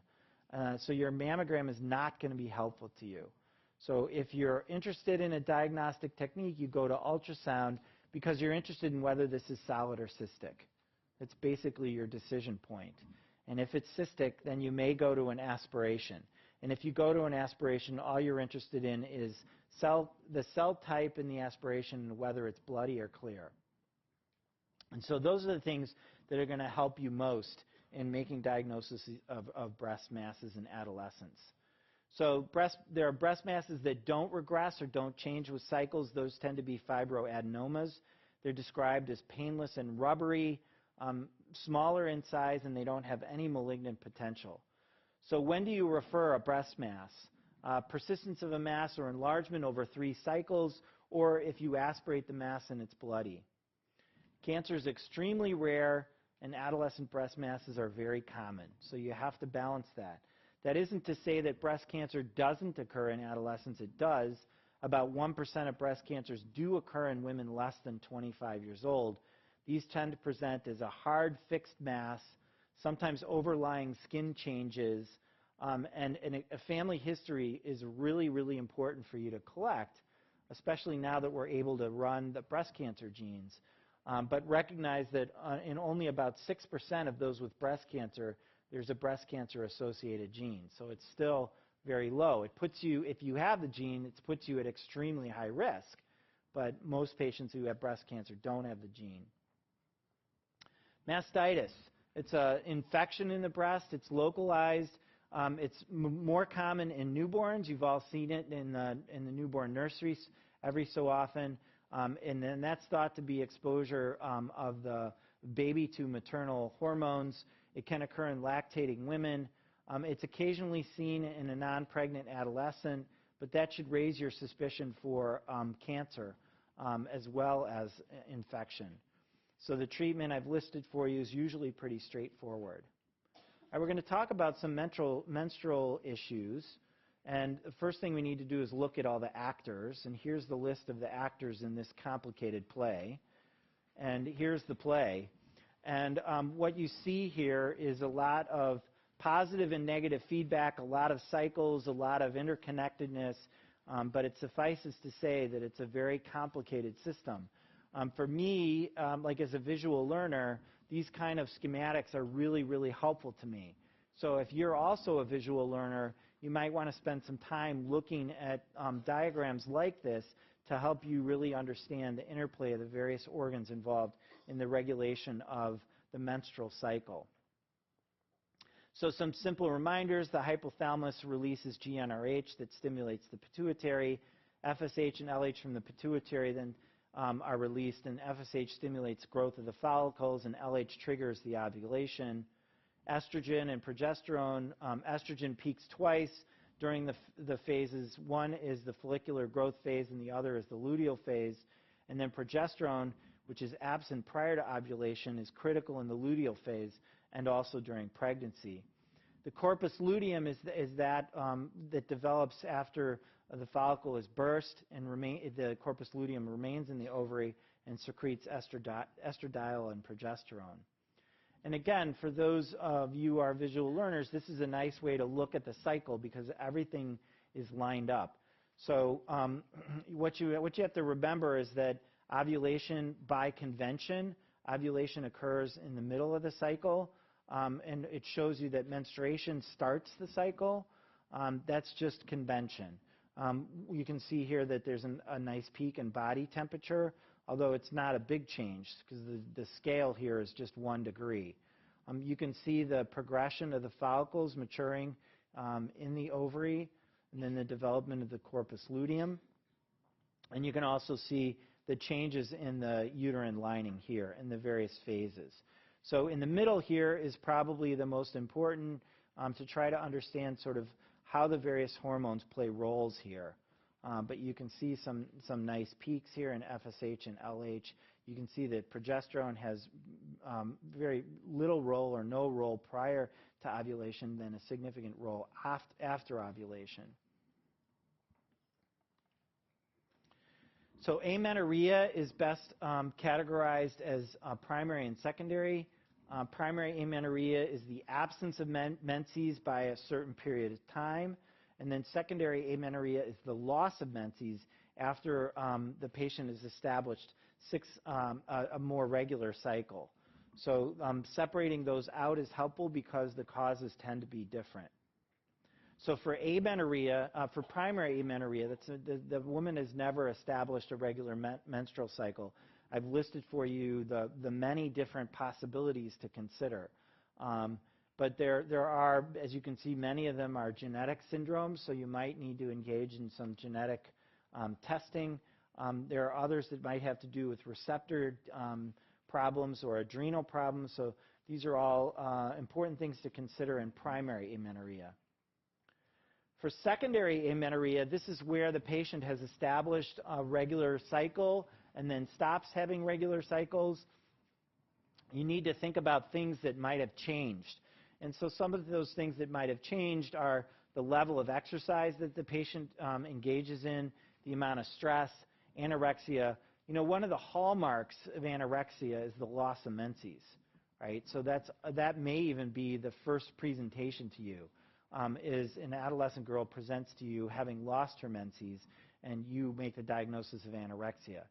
A: So your mammogram is not going to be helpful to you. So if you're interested in a diagnostic technique, you go to ultrasound because you're interested in whether this is solid or cystic. It's basically your decision point. And if it's cystic, then you may go to an aspiration. And if you go to an aspiration, all you're interested in is the cell type in the aspiration and whether it's bloody or clear. And so those are the things that are going to help you most in making diagnosis of breast masses in adolescents. So there are breast masses that don't regress or don't change with cycles. Those tend to be fibroadenomas. They're described as painless and rubbery, smaller in size, and they don't have any malignant potential. So when do you refer a breast mass? Persistence of a mass or enlargement over 3 cycles, or if you aspirate the mass and it's bloody. Cancer is extremely rare, and adolescent breast masses are very common. So you have to balance that. That isn't to say that breast cancer doesn't occur in adolescents. It does. About 1% of breast cancers do occur in women less than 25 years old. These tend to present as a hard, fixed mass, sometimes overlying skin changes, and a family history is really, really important for you to collect, especially now that we're able to run the breast cancer genes. But recognize that in only about 6% of those with breast cancer, there's a breast cancer-associated gene. So it's still very low. It puts you, if you have the gene, it puts you at extremely high risk. But most patients who have breast cancer don't have the gene. Mastitis. It's an infection in the breast. It's localized. It's more common in newborns. You've all seen it in the newborn nurseries every so often. And then that's thought to be exposure of the baby to maternal hormones. It can occur in lactating women. It's occasionally seen in a non-pregnant adolescent, but that should raise your suspicion for cancer as well as infection. So the treatment I've listed for you is usually pretty straightforward. All right, we're going to talk about some menstrual issues. And the first thing we need to do is look at all the actors. And here's the list of the actors in this complicated play. And here's the play. And what you see here is a lot of positive and negative feedback, a lot of cycles, a lot of interconnectedness. But it suffices to say that it's a very complicated system. For me, like as a visual learner, these kind of schematics are really, really helpful to me. So if you're also a visual learner, you might want to spend some time looking at diagrams like this to help you really understand the interplay of the various organs involved in the regulation of the menstrual cycle. So some simple reminders. The hypothalamus releases GnRH that stimulates the pituitary. FSH and LH from the pituitary then are released, and FSH stimulates growth of the follicles, and LH triggers the ovulation. Estrogen and progesterone. Estrogen peaks twice during the phases. One is the follicular growth phase, and the other is the luteal phase. And then progesterone, which is absent prior to ovulation, is critical in the luteal phase and also during pregnancy. The corpus luteum is that that develops after the follicle is burst, and the corpus luteum remains in the ovary and secretes estradiol and progesterone. And again, for those of you who are visual learners, this is a nice way to look at the cycle because everything is lined up. So what you have to remember is that ovulation, by convention, ovulation occurs in the middle of the cycle, and it shows you that menstruation starts the cycle. That's just convention. You can see here that there's a nice peak in body temperature, although it's not a big change because the scale here is just 1 degree. You can see the progression of the follicles maturing in the ovary, and then the development of the corpus luteum. And you can also see the changes in the uterine lining here in the various phases. So in the middle here is probably the most important to try to understand sort of how the various hormones play roles here. But you can see some nice peaks here in FSH and LH. You can see that progesterone has very little role or no role prior to ovulation, then a significant role after ovulation. So amenorrhea is best categorized as primary and secondary. Primary amenorrhea is the absence of menses by a certain period of time. And then secondary amenorrhea is the loss of menses after the patient has established a more regular cycle. So separating those out is helpful because the causes tend to be different. So for amenorrhea, for primary amenorrhea, the woman has never established a regular menstrual cycle. I've listed for you the many different possibilities to consider. But there are, as you can see, many of them are genetic syndromes, so you might need to engage in some genetic testing. There are others that might have to do with receptor problems or adrenal problems, so these are all important things to consider in primary amenorrhea. For secondary amenorrhea, this is where the patient has established a regular cycle and then stops having regular cycles. You need to think about things that might have changed. And so some of those things that might have changed are the level of exercise that the patient engages in, the amount of stress, anorexia. You know, one of the hallmarks of anorexia is the loss of menses, right? So that may even be the first presentation to you. Is an adolescent girl presents to you having lost her menses, and you make the diagnosis of anorexia.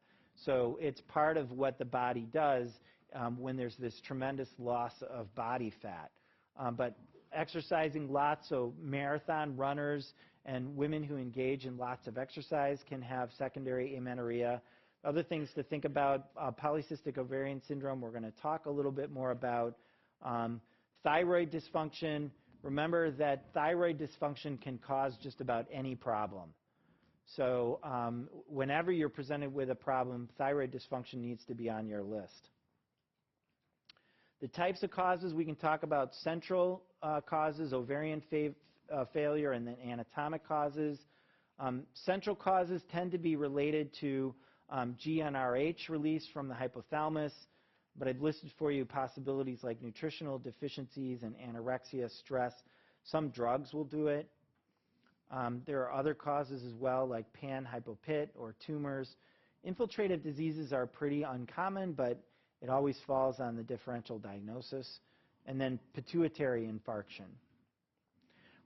A: So it's part of what the body does when there's this tremendous loss of body fat. But exercising lots, so marathon runners and women who engage in lots of exercise can have secondary amenorrhea. Other things to think about, polycystic ovarian syndrome, we're going to talk a little bit more about. Thyroid dysfunction. Remember that thyroid dysfunction can cause just about any problem. So whenever you're presented with a problem, thyroid dysfunction needs to be on your list. The types of causes, we can talk about central causes, ovarian failure, and then anatomic causes. Central causes tend to be related to GnRH release from the hypothalamus. But I've listed for you possibilities like nutritional deficiencies and anorexia, stress. Some drugs will do it. There are other causes as well, like panhypopit or tumors. Infiltrative diseases are pretty uncommon, but it always falls on the differential diagnosis. And then pituitary infarction.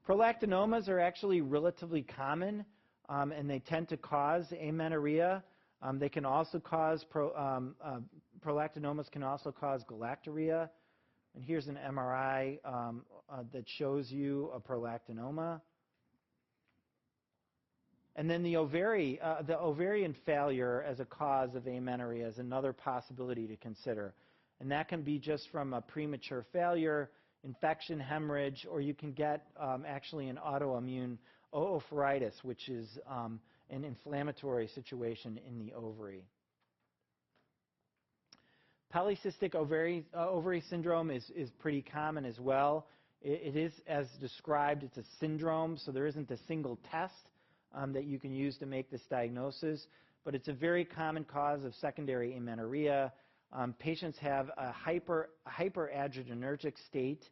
A: Prolactinomas are actually relatively common, and they tend to cause amenorrhea. They can also cause, prolactinomas can also cause galactorrhea. And here's an MRI that shows you a prolactinoma. And then the ovarian failure as a cause of amenorrhea is another possibility to consider. And that can be just from a premature failure, infection, hemorrhage, or you can get actually an autoimmune oophoritis, which is an inflammatory situation in the ovary. Polycystic ovary syndrome is pretty common as well. It is, as described, it's a syndrome, so there isn't a single test that you can use to make this diagnosis, but it's a very common cause of secondary amenorrhea. Patients have a hyperadrenergic state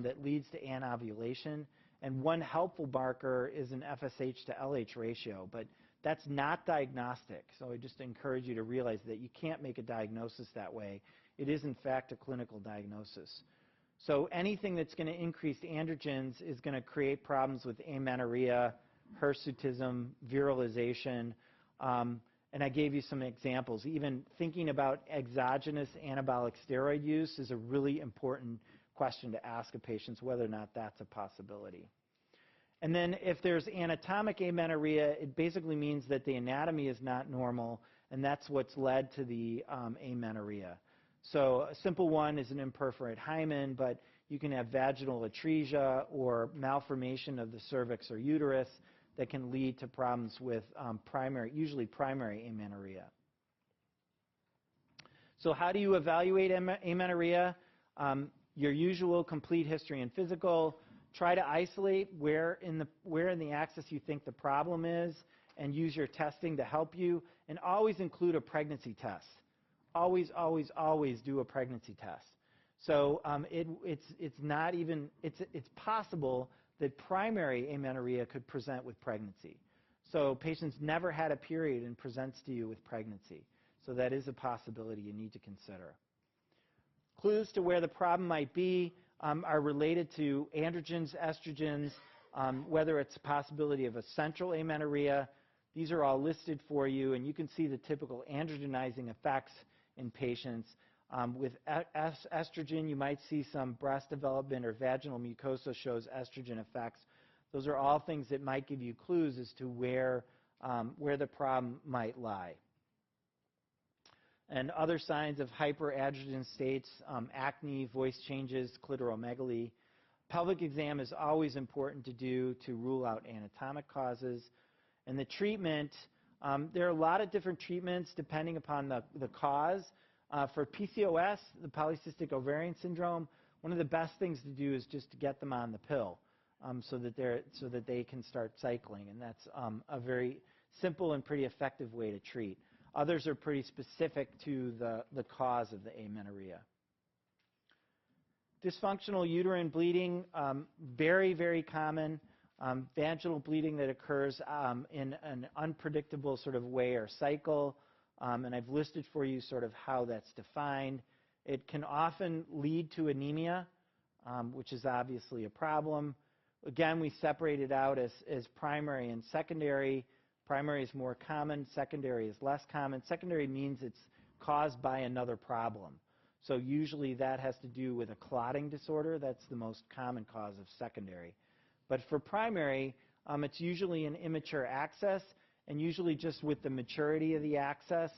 A: that leads to anovulation. And one helpful marker is an FSH to LH ratio, but that's not diagnostic. So I just encourage you to realize that you can't make a diagnosis that way. It is, in fact, a clinical diagnosis. So anything that's going to increase androgens is going to create problems with amenorrhea, hirsutism, virilization. And I gave you some examples. Even thinking about exogenous anabolic steroid use is a really important question to ask of patients whether or not that's a possibility. And then if there's anatomic amenorrhea, it basically means that the anatomy is not normal, and that's what's led to the amenorrhea. So a simple one is an imperforate hymen, but you can have vaginal atresia or malformation of the cervix or uterus that can lead to problems with usually primary amenorrhea. So how do you evaluate amenorrhea? Your usual complete history and physical. Try to isolate where in the axis you think the problem is and use your testing to help you. And always include a pregnancy test. Always, always, always do a pregnancy test. So it's possible that primary amenorrhea could present with pregnancy. So patients never had a period and presents to you with pregnancy. So that is a possibility you need to consider. Clues to where the problem might be are related to androgens, estrogens, whether it's a possibility of a central amenorrhea. These are all listed for you, and you can see the typical androgenizing effects in patients. With estrogen, you might see some breast development, or vaginal mucosa shows estrogen effects. Those are all things that might give you clues as to where the problem might lie. And other signs of hyperandrogen states, acne, voice changes, clitoromegaly. Pelvic exam is always important to do to rule out anatomic causes. And the treatment, there are a lot of different treatments depending upon the cause. For PCOS, the polycystic ovarian syndrome, one of the best things to do is just to get them on the pill so that they can start cycling. And that's a very simple and pretty effective way to treat. Others are pretty specific to the cause of the amenorrhea. Dysfunctional uterine bleeding, very, very common. Vaginal bleeding that occurs in an unpredictable sort of way or cycle. And I've listed for you sort of how that's defined. It can often lead to anemia, which is obviously a problem. Again, we separate it out as primary and secondary. Primary is more common. Secondary is less common. Secondary means it's caused by another problem. So usually that has to do with a clotting disorder. That's the most common cause of secondary. But for primary, it's usually an immature access, and usually just with the maturity of the access,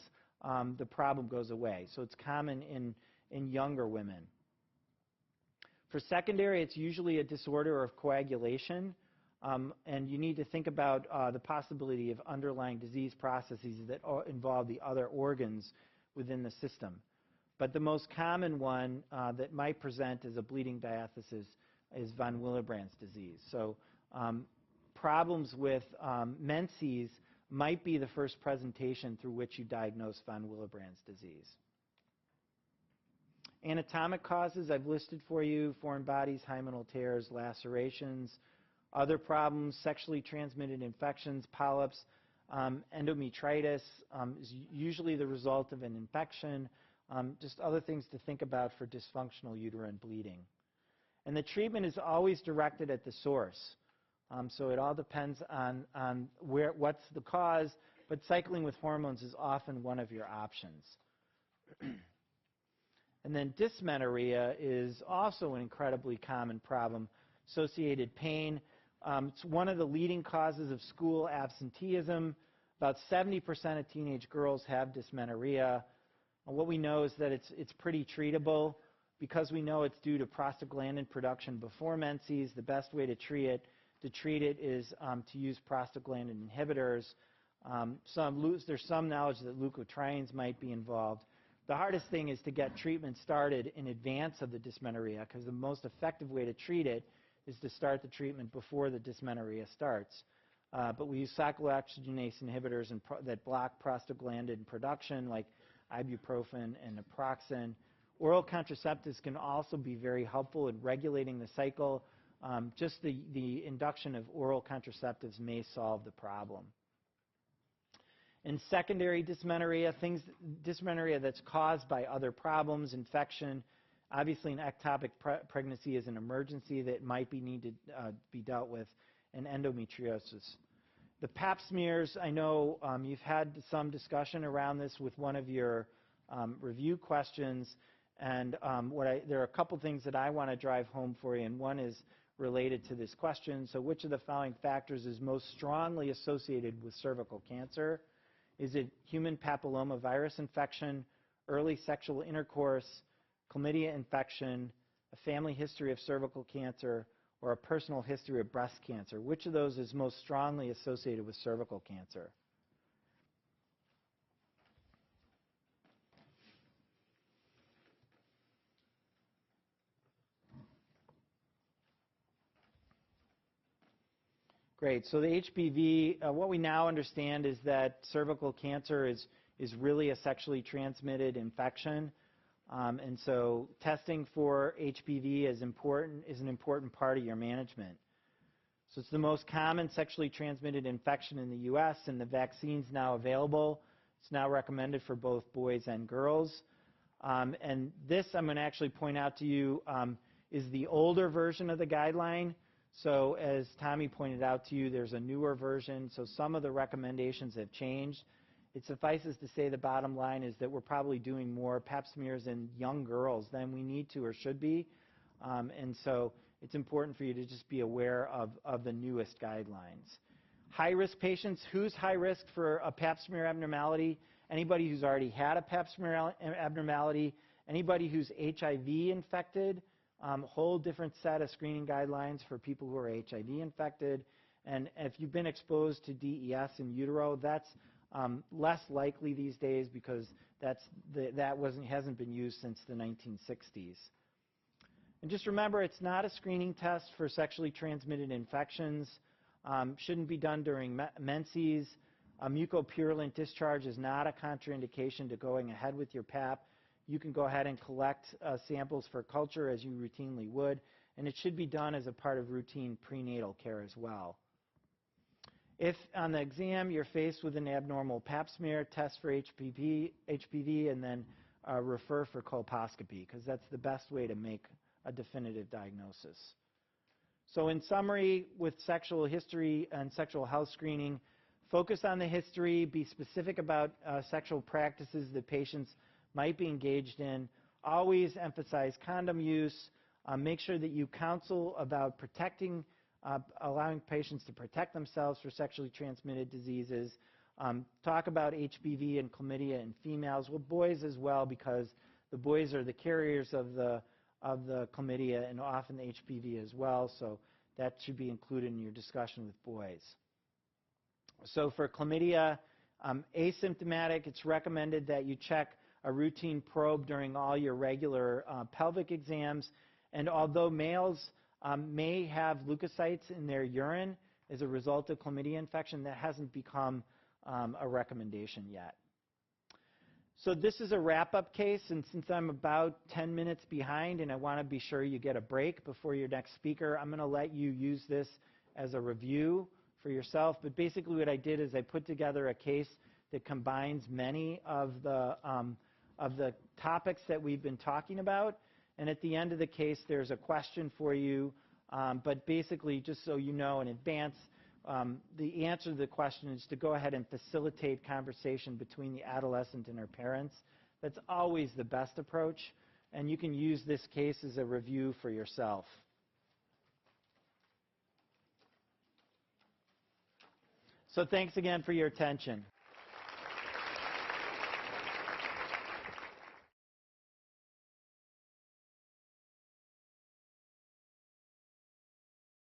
A: the problem goes away. So it's common in younger women. For secondary, it's usually a disorder of coagulation, and you need to think about the possibility of underlying disease processes that involve the other organs within the system. But the most common one that might present as a bleeding diathesis is von Willebrand's disease. So problems with menses might be the first presentation through which you diagnose von Willebrand's disease. Anatomic causes I've listed for you: foreign bodies, hymenal tears, lacerations. Other problems: sexually transmitted infections, polyps, endometritis is usually the result of an infection. Just other things to think about for dysfunctional uterine bleeding. And the treatment is always directed at the source. So it all depends on what's the cause, but cycling with hormones is often one of your options. And then dysmenorrhea is also an incredibly common problem. Associated pain. It's one of the leading causes of school absenteeism. About 70% of teenage girls have dysmenorrhea. And what we know is that it's pretty treatable. Because we know it's due to prostaglandin production before menses, the best way to treat it is to use prostaglandin inhibitors. There's some knowledge that leukotrienes might be involved. The hardest thing is to get treatment started in advance of the dysmenorrhea, because the most effective way to treat it is to start the treatment before the dysmenorrhea starts. But we use cyclooxygenase inhibitors that block prostaglandin production, like ibuprofen and naproxen. Oral contraceptives can also be very helpful in regulating the cycle. Just the induction of oral contraceptives may solve the problem. In secondary dysmenorrhea, dysmenorrhea that's caused by other problems, infection. Obviously, an ectopic pregnancy is an emergency that might need to be dealt with, and endometriosis. The pap smears, I know you've had some discussion around this with one of your review questions. And there are a couple things that I want to drive home for you, and one is related to this question. So which of the following factors is most strongly associated with cervical cancer? Is it human papillomavirus infection, early sexual intercourse, chlamydia infection, a family history of cervical cancer, or a personal history of breast cancer? Which of those is most strongly associated with cervical cancer? Great. So the HPV, what we now understand is that cervical cancer is really a sexually transmitted infection. And so testing for HPV is an important part of your management. So it's the most common sexually transmitted infection in the U.S., and the vaccine's now available. It's now recommended for both boys and girls. And this, I'm going to actually point out to you, is the older version of the guideline. So as Tommy pointed out to you, there's a newer version, so some of the recommendations have changed. It suffices to say the bottom line is that we're probably doing more pap smears in young girls than we need to or should be. And so it's important for you to just be aware of the newest guidelines. High-risk patients, who's high risk for a pap smear abnormality? Anybody who's already had a pap smear abnormality, anybody who's HIV infected, whole different set of screening guidelines for people who are HIV infected. And if you've been exposed to DES in utero, that's less likely these days because hasn't been used since the 1960s. And just remember, it's not a screening test for sexually transmitted infections. Shouldn't be done during menses. A mucopurulent discharge is not a contraindication to going ahead with your PAP. You can go ahead and collect samples for culture as you routinely would, and it should be done as a part of routine prenatal care as well. If on the exam you're faced with an abnormal pap smear, test for HPV and then refer for colposcopy, because that's the best way to make a definitive diagnosis. So in summary, with sexual history and sexual health screening, focus on the history, be specific about sexual practices that patients might be engaged in. Always emphasize condom use. Make sure that you counsel about allowing patients to protect themselves for sexually transmitted diseases. Talk about HPV and chlamydia in females, well, boys as well, because the boys are the carriers of the chlamydia and often the HPV as well, so that should be included in your discussion with boys. So for chlamydia, asymptomatic, it's recommended that you check a routine probe during all your regular pelvic exams. And although males may have leukocytes in their urine as a result of chlamydia infection, that hasn't become a recommendation yet. So this is a wrap-up case, and since I'm about 10 minutes behind and I want to be sure you get a break before your next speaker, I'm going to let you use this as a review for yourself. But basically what I did is I put together a case that combines many of the topics that we've been talking about. And at the end of the case, there's a question for you. But basically, just so you know in advance, the answer to the question is to go ahead and facilitate conversation between the adolescent and her parents. That's always the best approach. And you can use this case as a review for yourself. So thanks again for your attention.